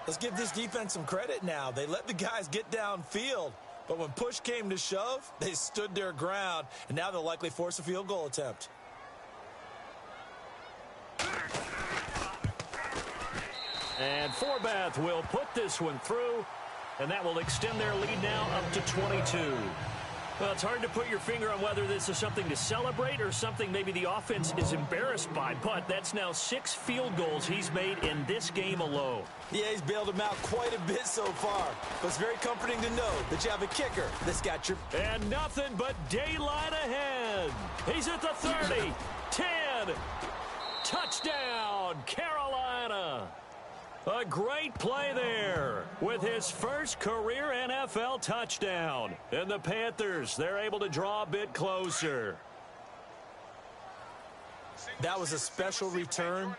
Let's give this defense some credit now. They let the guys get downfield, but when push came to shove, they stood their ground, and now they'll likely force a field goal attempt. And Forbath will put this one through, and that will extend their lead now up to 22. Well, it's hard to put your finger on whether this is something to celebrate or something maybe the offense is embarrassed by, but that's now 6 field goals he's made in this game alone. Yeah, he's bailed them out quite a bit so far, but it's very comforting to know that you have a kicker that's got your... And nothing but daylight ahead. He's at the 30, 10, touchdown, Carolina. A great play there with his first career NFL touchdown. And the Panthers, they're able to draw a bit closer. That was a special return,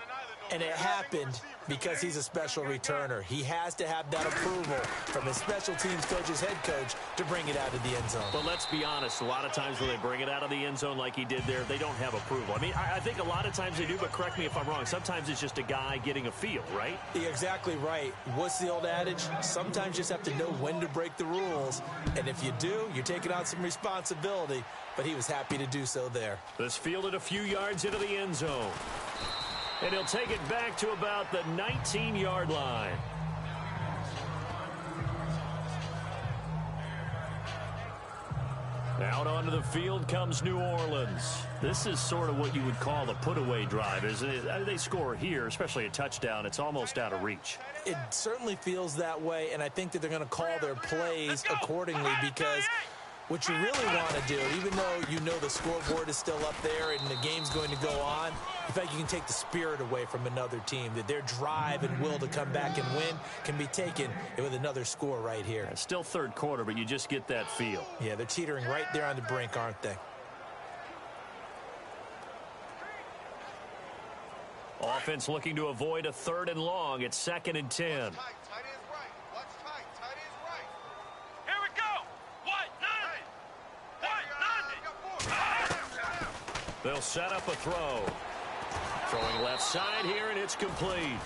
and it happened because he's a special returner. He has to have that approval from his special teams coach, his head coach, to bring it out of the end zone. But let's be honest, a lot of times when they bring it out of the end zone like he did there, they don't have approval. I mean, I think a lot of times they do, but correct me if I'm wrong. Sometimes it's just a guy getting a feel, right? You're exactly right. What's the old adage? Sometimes you just have to know when to break the rules. And if you do, you're taking on some responsibility. But he was happy to do so there. This fielded a few yards into the end zone. And he'll take it back to about the 19-yard line. Out onto the field comes New Orleans. This is sort of what you would call a put-away drive, isn't it? They score here, especially a touchdown. It's almost out of reach. It certainly feels that way, and I think that they're going to call their plays accordingly because what you really want to do, even though you know the scoreboard is still up there and the game's going to go on, in fact, you can take the spirit away from another team, that their drive and will to come back and win can be taken with another score right here. It's still 3rd quarter, but you just get that feel. Yeah, they're teetering right there on the brink, aren't they? Offense looking to avoid a 3rd and long. It's 2nd and 10. They'll set up a throw. Throwing left side here, and it's complete.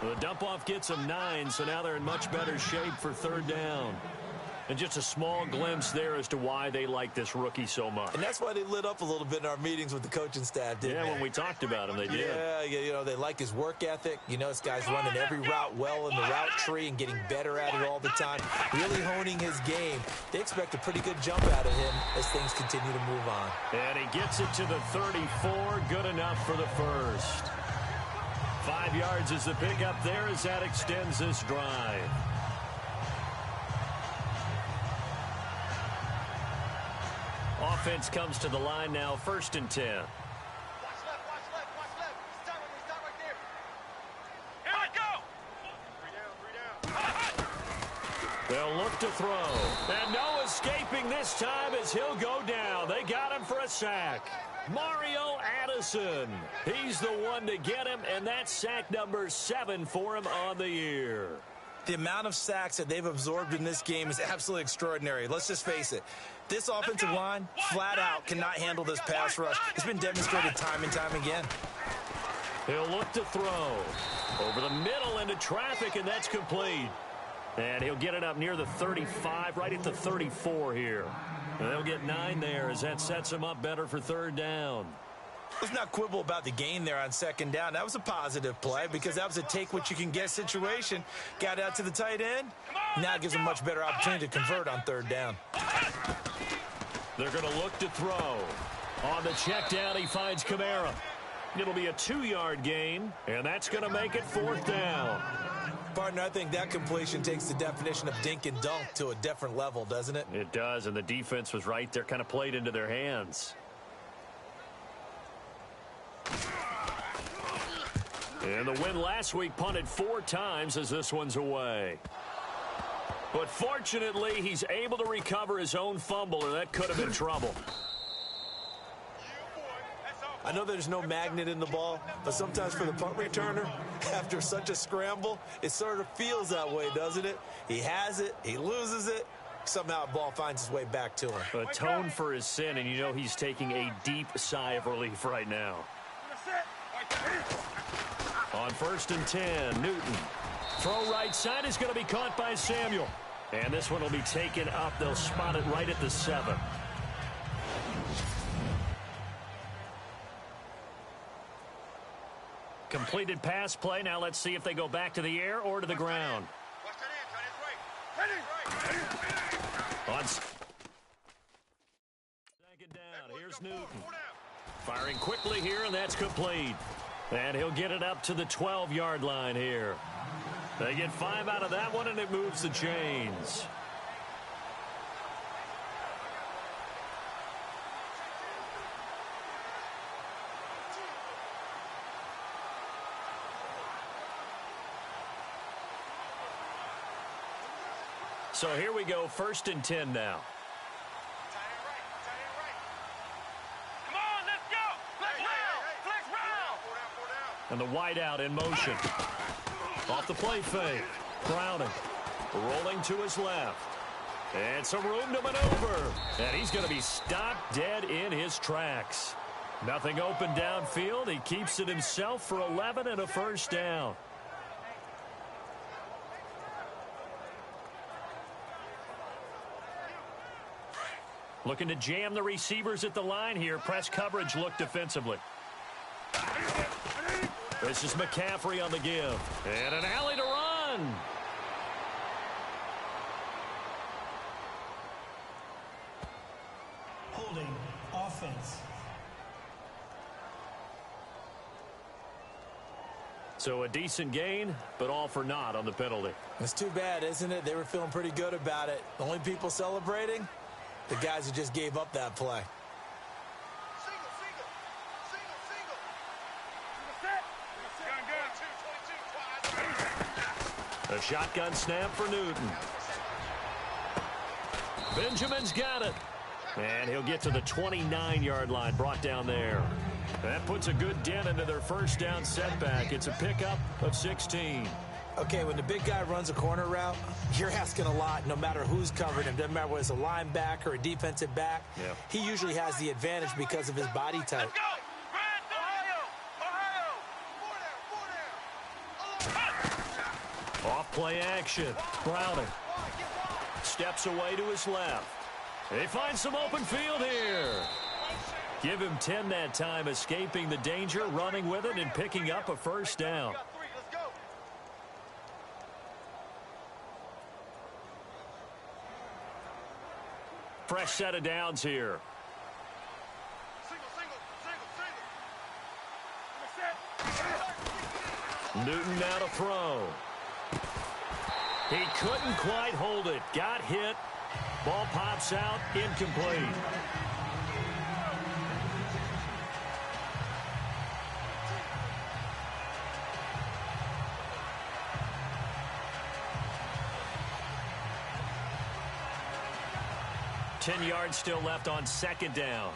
The dump-off gets them 9, so now they're in much better shape for 3rd down. And just a small glimpse there as to why they like this rookie so much. And that's why they lit up a little bit in our meetings with the coaching staff, didn't they? Yeah, when we talked about him, they did. Yeah, you know, they like his work ethic. You know, this guy's running every route well in the route tree and getting better at it all the time, really honing his game. They expect a pretty good jump out of him as things continue to move on. And he gets it to the 34, good enough for the first. 5 yards is the pickup there as that extends this drive. Offense comes to the line now, 1st and 10. Watch left, watch left, watch left. Start right there. Here we go. 3 down, 3 down. They'll look to throw. And no escaping this time as he'll go down. They got him for a sack. Mario Addison. He's the one to get him, and that's sack number 7 for him on the year. The amount of sacks that they've absorbed in this game is absolutely extraordinary. Let's just face it. This offensive line, flat out, cannot handle this pass rush. It's been demonstrated time and time again. He'll look to throw. Over the middle into traffic, and that's complete. And he'll get it up near the 35, right at the 34 here. And they'll get 9 there as that sets him up better for third down. Let's not quibble about the gain there on second down. That was a positive play because that was a take-what-you-can-get situation. Got out to the tight end. Now it gives him a much better opportunity to convert on third down. They're going to look to throw. On the check down, he finds Kamara. It'll be a 2-yard gain, and that's going to make it fourth down. Partner, I think that completion takes the definition of dink and dunk to a different level, doesn't it? It does, and the defense was right there, kind of played into their hands. And the win last week punted 4 times as this one's away. But fortunately, he's able to recover his own fumble, and that could have been trouble. I know there's no magnet in the ball, but sometimes for the punt returner, after such a scramble, it sort of feels that way, doesn't it? He has it, he loses it, somehow the ball finds its way back to him. Atone for his sin, and you know he's taking a deep sigh of relief right now. On 1st and 10, Newton. Throw right side is going to be caught by Samuel. And this one will be taken up. They'll spot it right at the 7. Completed pass play. Now let's see if they go back to the air or to the ground. On second down, here's Newton. Firing quickly here, and that's complete. And he'll get it up to the 12-yard line here. They get 5 out of that one, and it moves the chains. So here we go, 1st and 10 now. And the wideout in motion. Off the play fake. Browning. Rolling to his left. And some room to maneuver. And he's going to be stopped dead in his tracks. Nothing open downfield. He keeps it himself for 11 and a first down. Looking to jam the receivers at the line here. Press coverage look defensively. This is McCaffrey on the give. And an alley to run. Holding offense. So a decent gain, but all for naught on the penalty. It's too bad, isn't it? They were feeling pretty good about it. The only people celebrating? The guys who just gave up that play. A shotgun snap for Newton. Benjamin's got it. And he'll get to the 29-yard line, brought down there. That puts a good dent into their first down setback. It's a pickup of 16. Okay, when the big guy runs a corner route, you're asking a lot no matter who's covering him. Doesn't matter whether it's a linebacker or a defensive back. Yeah. He usually has the advantage because of his body type. Off play action. Browning. Steps away to his left. They find some open field here. Give him 10 that time, escaping the danger, running with it, and picking up a first down. Fresh set of downs here. Newton now to throw. He couldn't quite hold it. Got hit. Ball pops out. Incomplete. 10 yards still left on second down.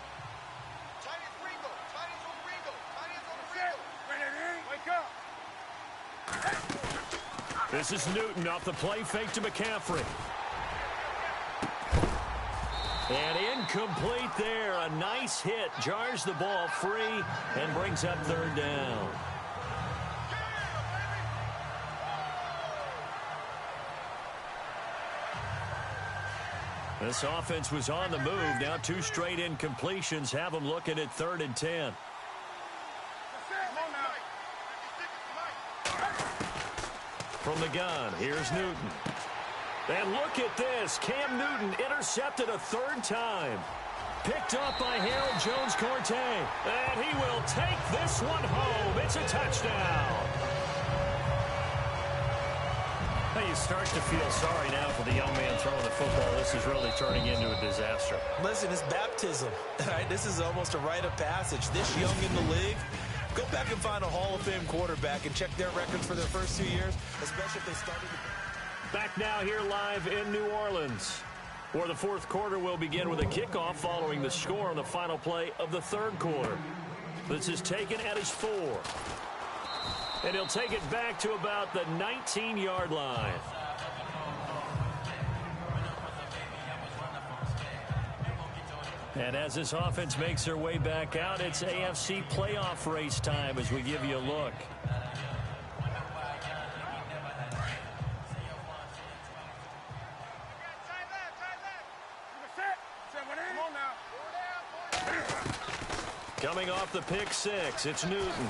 This is Newton off the play fake to McCaffrey. And incomplete there. A nice hit. Jars the ball free and brings up third down. This offense was on the move. Now 2 straight incompletions have them looking at 3rd and 10. From the gun, here's Newton. And look at this. Cam Newton intercepted a 3rd time. Picked up by Harold Jones-Corte. And he will take this one home. It's a touchdown. Well, you start to feel sorry now for the young man throwing the football. This is really turning into a disaster. Listen, it's baptism. Right? This is almost a rite of passage. This young in the league, go back and find a Hall of Fame quarterback and check their records for their first 2 years, especially if they started. Back now here live in New Orleans, where the 4th quarter will begin with a kickoff following the score on the final play of the 3rd quarter. This is taken at his 4. And he'll take it back to about the 19-yard line. And as this offense makes their way back out, it's AFC playoff race time as we give you a look. Coming off the pick 6, it's Newton.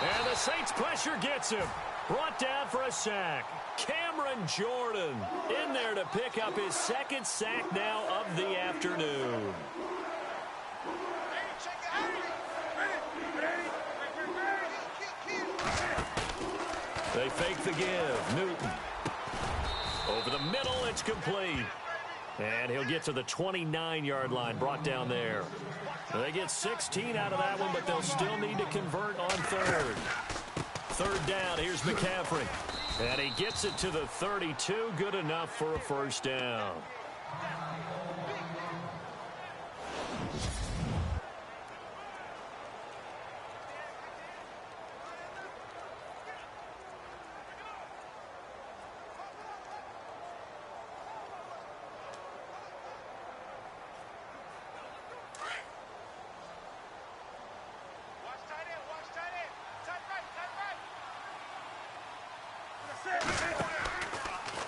And the Saints pressure gets him. Brought down for a sack. Cameron Jordan in there to pick up his 2nd sack now of the afternoon. They fake the give. Newton. Over the middle, it's complete. And he'll get to the 29-yard line, brought down there. They get 16 out of that one, but they'll still need to convert on 3rd. 3rd down, here's McCaffrey. And he gets it to the 32, good enough for a 1st down.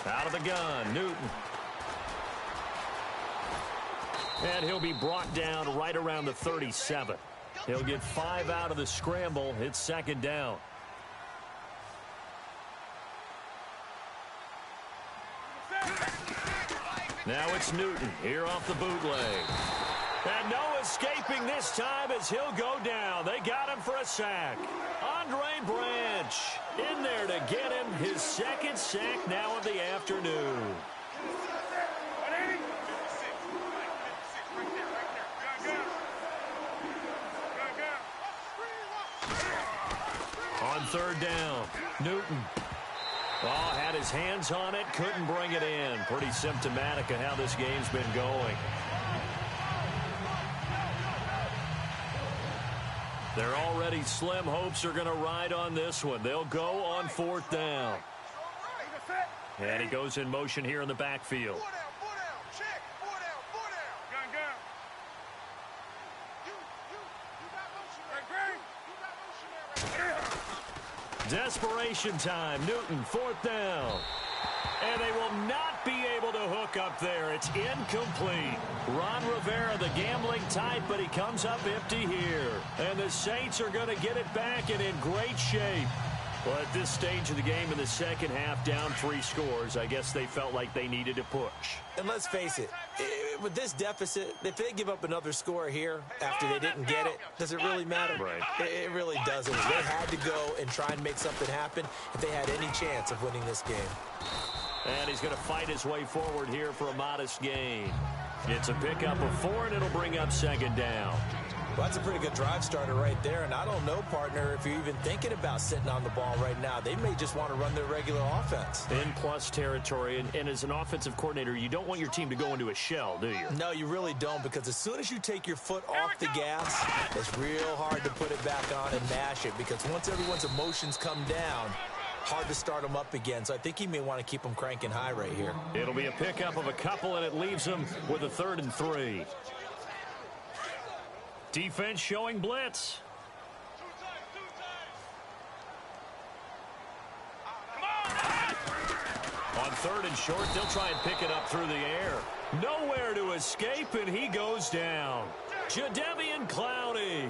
Out of the gun, Newton. And he'll be brought down right around the 37. He'll get 5 out of the scramble. It's 2nd down. Now it's Newton here off the bootleg. And no escaping this time as he'll go down. They got him for a sack. Andre Branch in there to get him his 2nd sack now of the afternoon. On 3rd down, Newton. Oh, had his hands on it, couldn't bring it in. Pretty symptomatic of how this game's been going. Their already slim hopes are going to ride on this one. They'll go on 4th down. And he goes in motion here in the backfield. Desperation time. Newton, 4th down. And they will not be able to hook up there. It's incomplete. Ron Rivera, the gambling type, but he comes up empty here. And the Saints are going to get it back and in great shape. Well, at this stage of the game in the 2nd half, down 3 scores, I guess they felt like they needed to push. And let's face it, with this deficit, if they give up another score here after they didn't get it, does it really matter? Right. It really doesn't. They had to go and try and make something happen if they had any chance of winning this game. And he's going to fight his way forward here for a modest gain. It's a pickup of 4, and it'll bring up 2nd down. Well, that's a pretty good drive starter right there, and I don't know, partner, if you're even thinking about sitting on the ball right now. They may just want to run their regular offense. In plus territory, and as an offensive coordinator, you don't want your team to go into a shell, do you? No, you really don't, because as soon as you take your foot off the gas, it's real hard to put it back on and mash it, because once everyone's emotions come down, hard to start them up again. So I think he may want to keep them cranking high right here. It'll be a pickup of a couple, and it leaves them with a 3rd and 3. Defense showing blitz. On 3rd and short, they'll try and pick it up through the air. Nowhere to escape, and he goes down. Jadeveon Clowney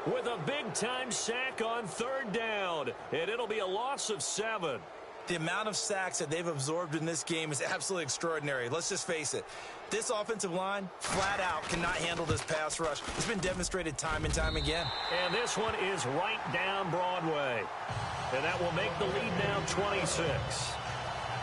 with a big-time sack on 3rd down, and it'll be a loss of 7. The amount of sacks that they've absorbed in this game is absolutely extraordinary. Let's just face it. This offensive line, flat out, cannot handle this pass rush. It's been demonstrated time and time again. And this one is right down Broadway. And that will make the lead now 26.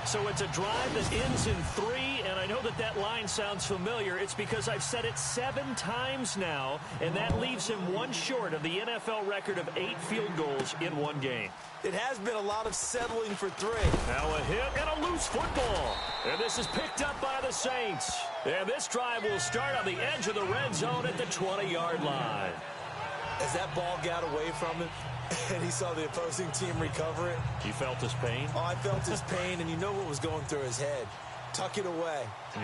So it's a drive that ends in 3, and I know that that line sounds familiar. It's because I've said it 7 times now, and that leaves him 1 short of the NFL record of 8 field goals in 1 game. It has been a lot of settling for 3. Now a hit and a loose football. And this is picked up by the Saints. And this drive will start on the edge of the red zone at the 20-yard line. As that ball got away from him, and he saw the opposing team recover it. You felt his pain? Oh, I felt his pain, and you know what was going through his head. Tuck it away.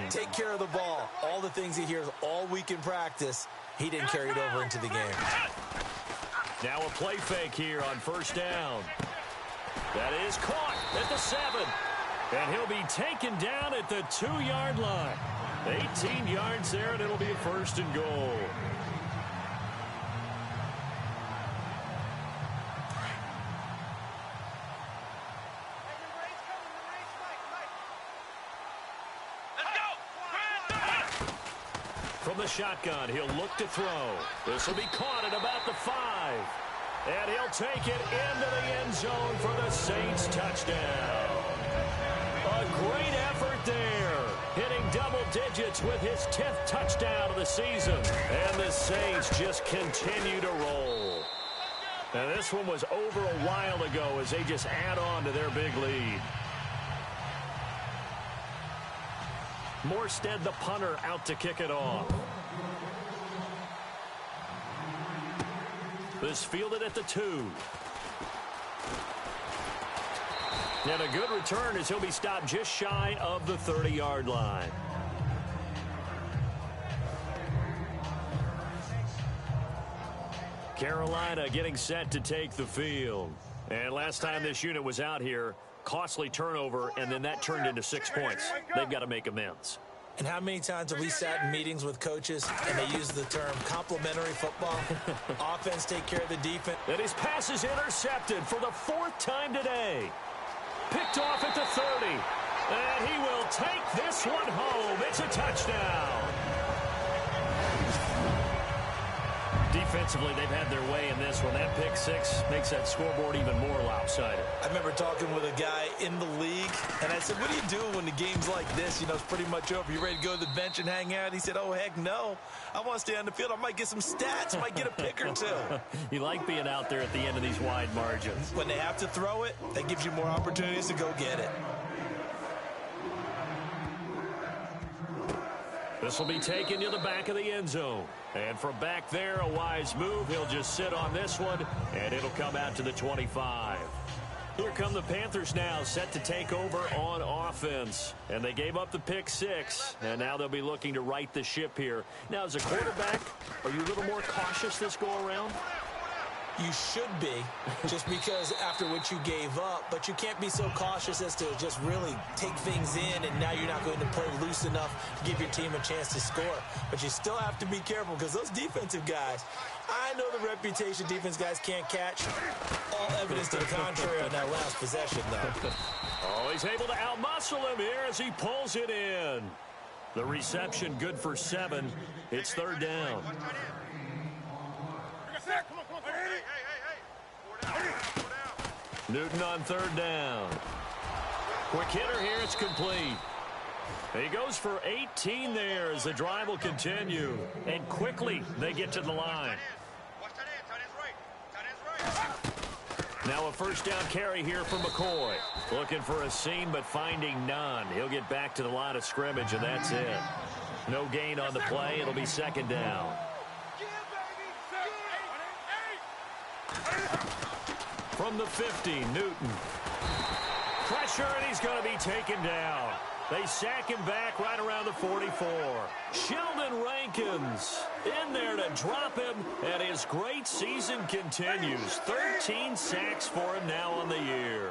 Take care of the ball. All the things he hears all week in practice, he didn't carry it over into the game. Now a play fake here on 1st down. That is caught at the 7. And he'll be taken down at the 2-yard line. 18 yards there, and it'll be a 1st and goal. From the shotgun, he'll look to throw. This will be caught at about the 5. And he'll take it into the end zone for the Saints touchdown. A great effort there. Hitting double digits with his 10th touchdown of the season. And the Saints just continue to roll. And this one was over a while ago as they just add on to their big lead. Morstead, the punter, out to kick it off. This fielded at the 2. And a good return as he'll be stopped just shy of the 30-yard line. Carolina getting set to take the field. And last time this unit was out here, costly turnover, and then that turned into 6 points. They've got to make amends. And how many times have we sat in meetings with coaches and they use the term complementary football? Offense take care of the defense. And his pass is intercepted for the 4th time today. Picked off at the 30. And he will take this one home. It's a touchdown. Defensively, they've had their way in this one. That pick 6 makes that scoreboard even more lopsided. I remember talking with a guy in the league, and I said, what do you do when the game's like this? You know, it's pretty much over. You ready to go to the bench and hang out? He said, oh, heck no. I want to stay on the field. I might get some stats. I might get a pick or 2. You like being out there at the end of these wide margins. When they have to throw it, that gives you more opportunities to go get it. This will be taken to the back of the end zone. And from back there, a wise move. He'll just sit on this one, and it'll come out to the 25. Here come the Panthers now, set to take over on offense. And they gave up the pick 6, and now they'll be looking to right the ship here. Now, as a quarterback, are you a little more cautious this go-around? You should be, just because after what you gave up, but you can't be so cautious as to just really take things in, and now you're not going to play loose enough to give your team a chance to score. But you still have to be careful, because those defensive guys, I know the reputation defense guys can't catch. All evidence to the contrary on that last possession, though. Oh, he's able to outmuscle him here as he pulls it in. The reception good for 7. It's 3rd down. Newton on 3rd down. Quick hitter here, it's complete. He goes for 18 there as the drive will continue. And quickly they get to the line. Now a first down carry here for McCoy. Looking for a seam but finding none. He'll get back to the line of scrimmage and that's it. No gain on the play. It'll be second down. From the 50, Newton. Pressure, and he's going to be taken down. They sack him back right around the 44. Sheldon Rankins in there to drop him, and his great season continues. 13 sacks for him now on the year.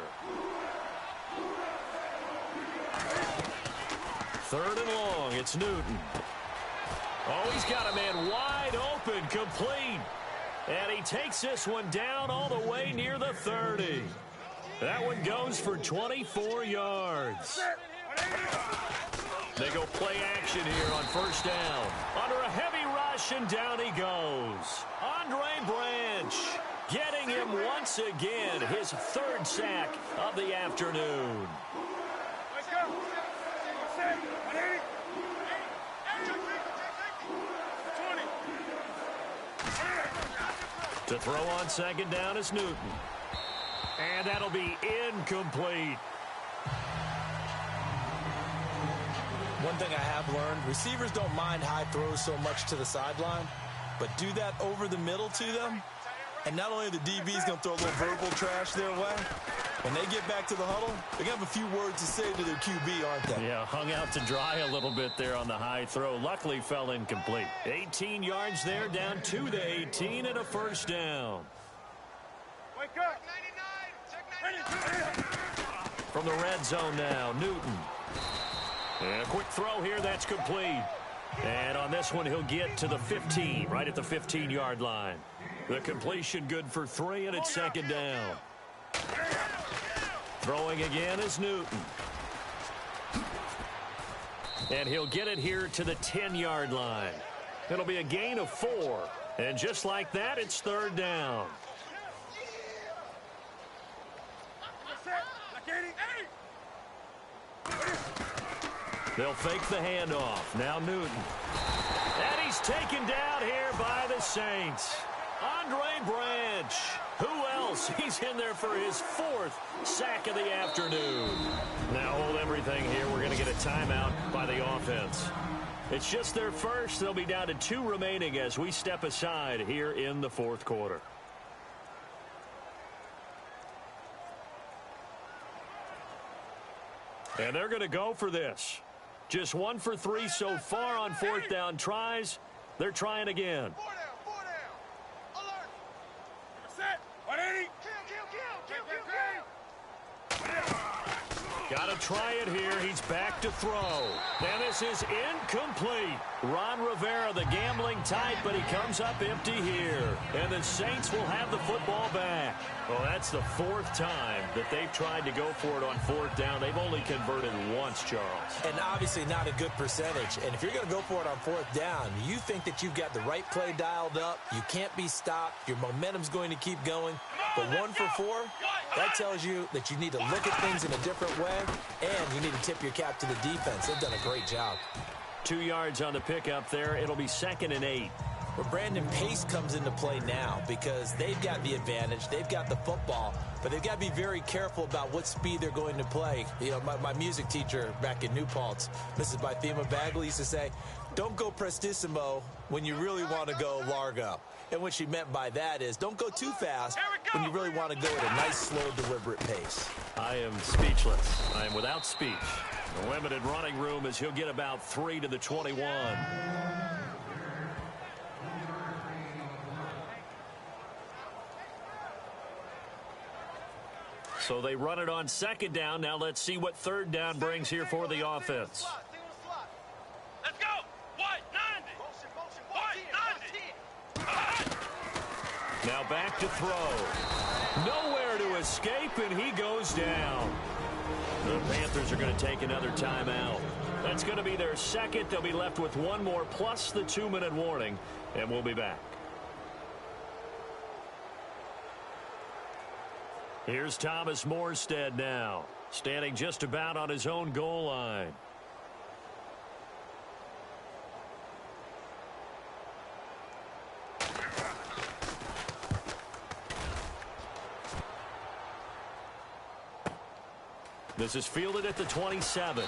Third and long, it's Newton. Oh, he's got a man wide open, complete. And he takes this one down all the way near the 30. That one goes for 24 yards. They go play action here on first down. Under a heavy rush, and down he goes. Andre Branch getting him once again, his third sack of the afternoon. To throw on second down is Newton. And that'll be incomplete. One thing I have learned, receivers don't mind high throws so much to the sideline, but do that over the middle to them, and not only are the DBs going to throw a little verbal trash their way, when they get back to the huddle, they're going to have a few words to say to their QB, aren't they? Yeah, hung out to dry a little bit there on the high throw. Luckily fell incomplete. 18 yards there, down to the 18 and a first down. Wake up! From the red zone now, Newton. And a quick throw here, that's complete. And on this one, he'll get to the 15, right at the 15-yard line. The completion good for 3, and it's second down. Throwing again is Newton. And he'll get it here to the 10-yard line. It'll be a gain of 4. And just like that, it's third down. They'll fake the handoff. Now Newton. And he's taken down here by the Saints. Andre Branch. Who else? He's in there for his 4th sack of the afternoon. Now hold everything here. We're going to get a timeout by the offense. It's just their first. They'll be down to 2 remaining as we step aside here in the 4th quarter. And they're going to go for this. Just 1 for 3 so far on 4th down tries. They're trying again. 4 down. Alert. Set. 180. Got to try it here. He's back to throw. And this is incomplete. Ron Rivera, the gambling type, but he comes up empty here. And the Saints will have the football back. Well, that's the 4th time that they've tried to go for it on 4th down. They've only converted once, Charles. And obviously not a good percentage. And if you're going to go for it on 4th down, you think that you've got the right play dialed up. You can't be stopped. Your momentum's going to keep going. But 1 for 4, that tells you that you need to look at things in a different way, and you need to tip your cap to the defense. They've done a great job. 2 yards on the pickup there. It'll be 2nd and 8. Well, Brandon, pace comes into play now because they've got the advantage. They've got the football, but they've got to be very careful about what speed they're going to play. You know, my music teacher back in New Paltz, Mrs. Bythema Bagley, used to say, don't go prestissimo when you really want to go largo. And what she meant by that is don't go too fast when you really want to go at a nice, slow, deliberate pace. I am speechless. I am without speech. The limited running room as he'll get about 3 to the 21. So they run it on 2nd down. Now let's see what 3rd down brings here for the offense. Let's go. White 90. White 90. Now back to throw. Nowhere to escape, and he goes down. The Panthers are going to take another timeout. That's going to be their 2nd. They'll be left with 1 more plus the 2-minute warning, and we'll be back. Here's Thomas Morstead now, standing just about on his own goal line. This is fielded at the 27.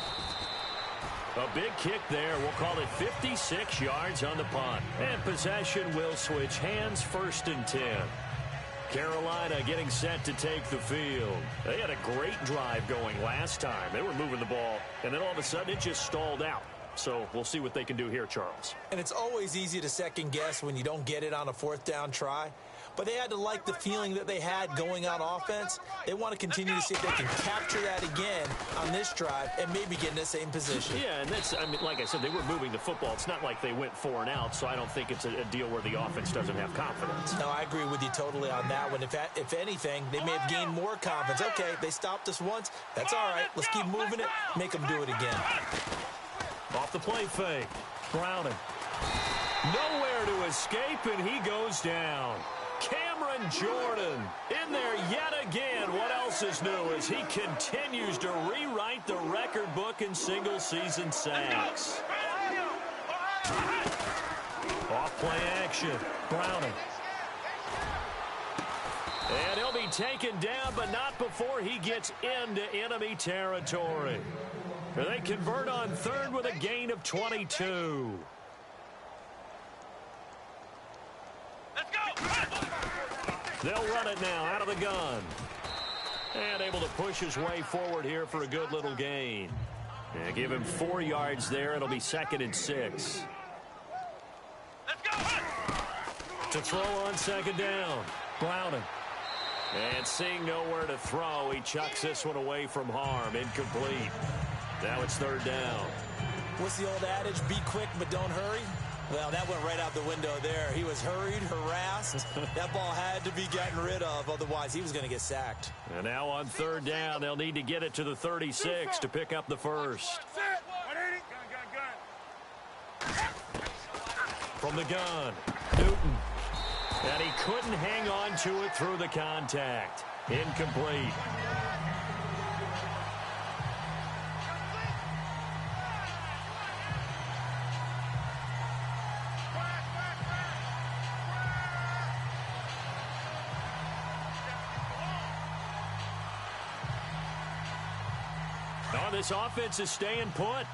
A big kick there. We'll call it 56 yards on the punt. And possession will switch hands, 1st and 10. Carolina getting set to take the field. They had a great drive going last time. They were moving the ball, and then all of a sudden it just stalled out. So we'll see what they can do here, Charles. And it's always easy to second guess when you don't get it on a 4th down try. But they had to like the feeling that they had going on offense. They want to continue to see if they can capture that again on this drive and maybe get in the same position. Yeah, and that's, I mean, like I said, they were moving the football. It's not like they went 4 and out, so I don't think it's a deal where the offense doesn't have confidence. No, I agree with you totally on that one. If anything, they may have gained more confidence. Okay, they stopped us once. That's all right. Let's keep moving it. Make them do it again. Off the play fake. Browning. Nowhere to escape, and he goes down. Cameron Jordan in there yet again. What else is new as he continues to rewrite the record book in single-season sacks. Off-play action. Browning. And he'll be taken down, but not before he gets into enemy territory. They convert on 3rd with a gain of 22. Let's go! They'll run it now out of the gun. And able to push his way forward here for a good little gain. Yeah, give him 4 yards there. It'll be 2nd and 6. Let's go! To throw on 2nd down. Browning. And seeing nowhere to throw, he chucks this one away from harm. Incomplete. Now it's 3rd down. What's the old adage? Be quick, but don't hurry. Well, that went right out the window there. He was hurried, harassed. That ball had to be gotten rid of. Otherwise, he was going to get sacked. And now on 3rd down, they'll need to get it to the 36 to pick up the first. From the gun, Newton. And he couldn't hang on to it through the contact. Incomplete. Oh, this offense is staying put.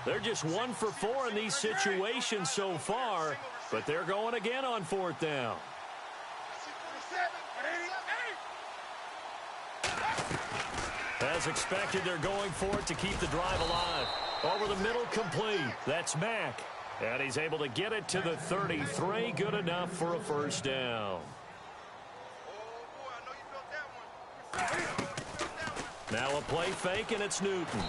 They're just 1 for 4 in these situations so far, but they're going again on 4th down. As expected, they're going for it to keep the drive alive. Over the middle, complete. That's Mack. And he's able to get it to the 33. Good enough for a 1st down. Now a play fake, and it's Newton.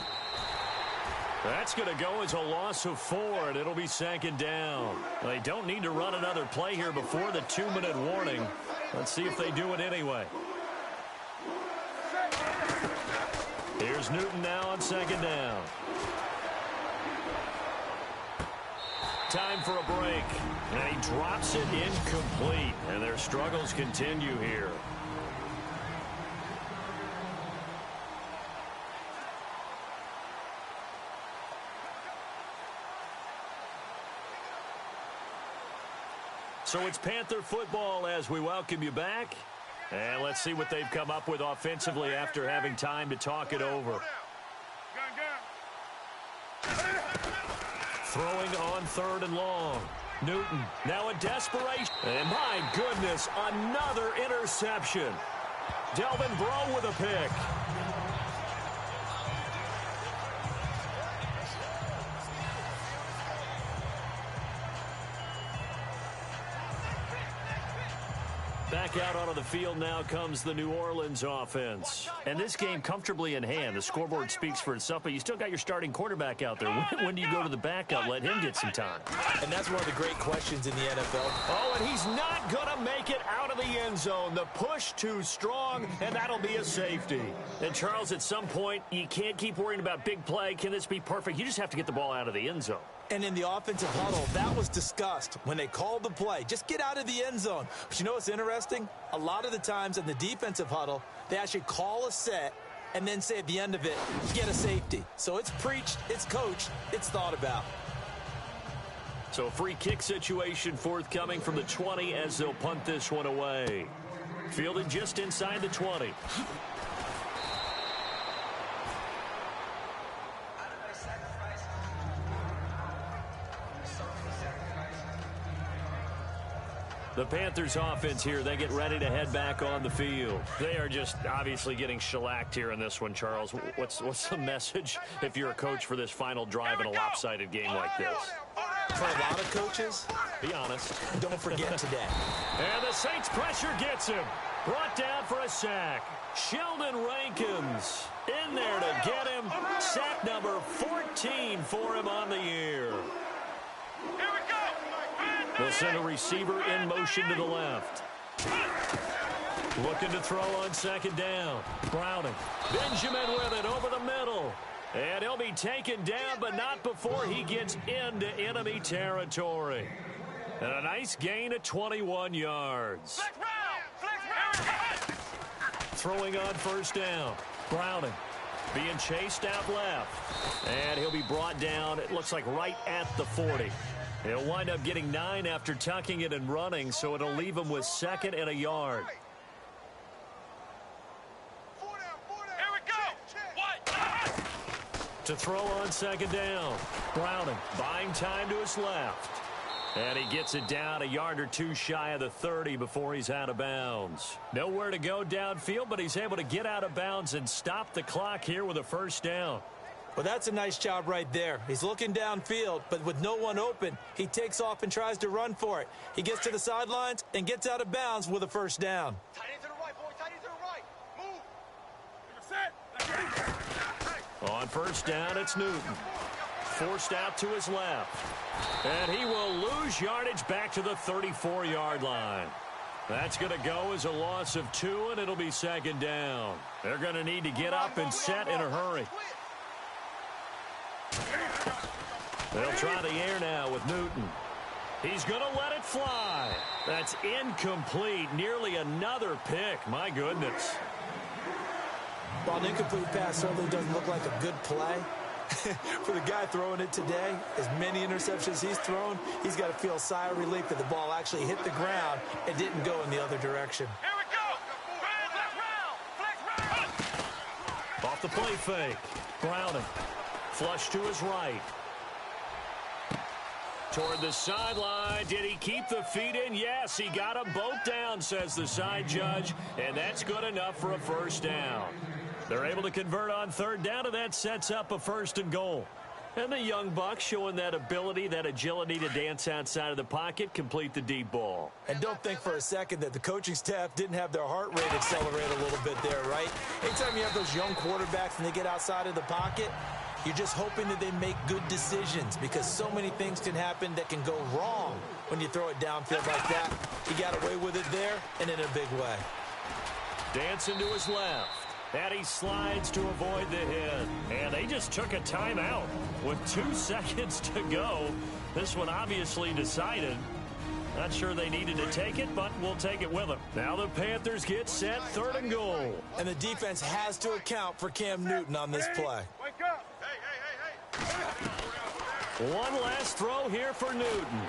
That's going to go as a loss of 4, and it'll be 2nd down. They don't need to run another play here before the 2-minute warning. Let's see if they do it anyway. Here's Newton now on 2nd down. Time for a break. And he drops it incomplete. And their struggles continue here. So it's Panther football as we welcome you back. And let's see what they've come up with offensively after having time to talk it over. Throwing on 3rd and long. Newton, now a desperation. And my goodness, another interception. Delvin Breaux with a pick. Back out onto the field now comes the New Orleans offense. And this game comfortably in hand. The scoreboard speaks for itself, but you still got your starting quarterback out there. When do you go to the backup, let him get some time? And that's one of the great questions in the NFL. Oh, and he's not going to make it out of the end zone. The push too strong, and that'll be a safety. And, Charles, at some point, you can't keep worrying about big play. Can this be perfect? You just have to get the ball out of the end zone. And in the offensive huddle, that was discussed when they called the play. Just get out of the end zone. But you know what's interesting? A lot of the times in the defensive huddle, they actually call a set and then say at the end of it, get a safety. So it's preached, it's coached, it's thought about. So a free kick situation forthcoming from the 20 as they'll punt this one away. Fielded just inside the 20. The Panthers offense here, they get ready to head back on the field. They are just obviously getting shellacked here in this one, Charles. What's the message if you're a coach for this final drive in a lopsided game like this? For a lot of coaches, Be honest. don't forget today. And the Saints pressure gets him. Brought down for a sack. Sheldon Rankins in there to get him. Sack number 14 for him on the year. They'll send a receiver in motion to the left. Looking to throw on second down. Browning. Benjamin with it over the middle. And he'll be taken down, but not before he gets into enemy territory. And a nice gain of 21 yards. Throwing on first down. Browning being chased out left. And he'll be brought down, it looks like right at the 40. He'll wind up getting 9 after tucking it and running, so it'll leave him with 2nd and a yard. To throw on second down. Browning buying time to his left. And he gets it down a yard or two shy of the 30 before he's out of bounds. Nowhere to go downfield, but he's able to get out of bounds and stop the clock here with a first down. Well, that's a nice job right there. He's looking downfield, but with no one open, he takes off and tries to run for it. He gets to the sidelines and gets out of bounds with a first down. Tight end to the right, boy. Tight end to the right. Move. On first down, it's Newton. Forced out to his left. And he will lose yardage back to the 34-yard line. That's going to go as a loss of 2, and it'll be second down. They're going to need to get up and set in a hurry. They'll try the air now with Newton. He's going to let it fly. That's incomplete. Nearly another pick. My goodness. While an incomplete pass certainly doesn't look like a good play, for the guy throwing it today, as many interceptions he's thrown, he's got to feel a sigh of relief that the ball actually hit the ground and didn't go in the other direction. Here we go. Flex round. Off the play fake. Browning. Flush to his right. Toward the sideline. Did he keep the feet in? Yes, he got them both down, says the side judge, and that's good enough for a first down. They're able to convert on third down, and that sets up a 1st and goal. And the young buck showing that ability, that agility to dance outside of the pocket, complete the deep ball. And don't think for a second that the coaching staff didn't have their heart rate accelerate a little bit there, right? Anytime you have those young quarterbacks and they get outside of the pocket, you're just hoping that they make good decisions because so many things can happen that can go wrong when you throw it downfield like that. He got away with it there and in a big way. Dancing to his left. And he slides to avoid the hit. And they just took a timeout with 2 seconds to go. This one obviously decided. Not sure they needed to take it, but we'll take it with them. Now the Panthers get set, 3rd and goal. And the defense has to account for Cam Newton on this play. Wake up. Hey. One last throw here for Newton.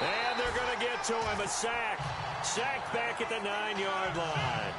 And they're going to get to him. A sack. Sacked back at the 9-yard line.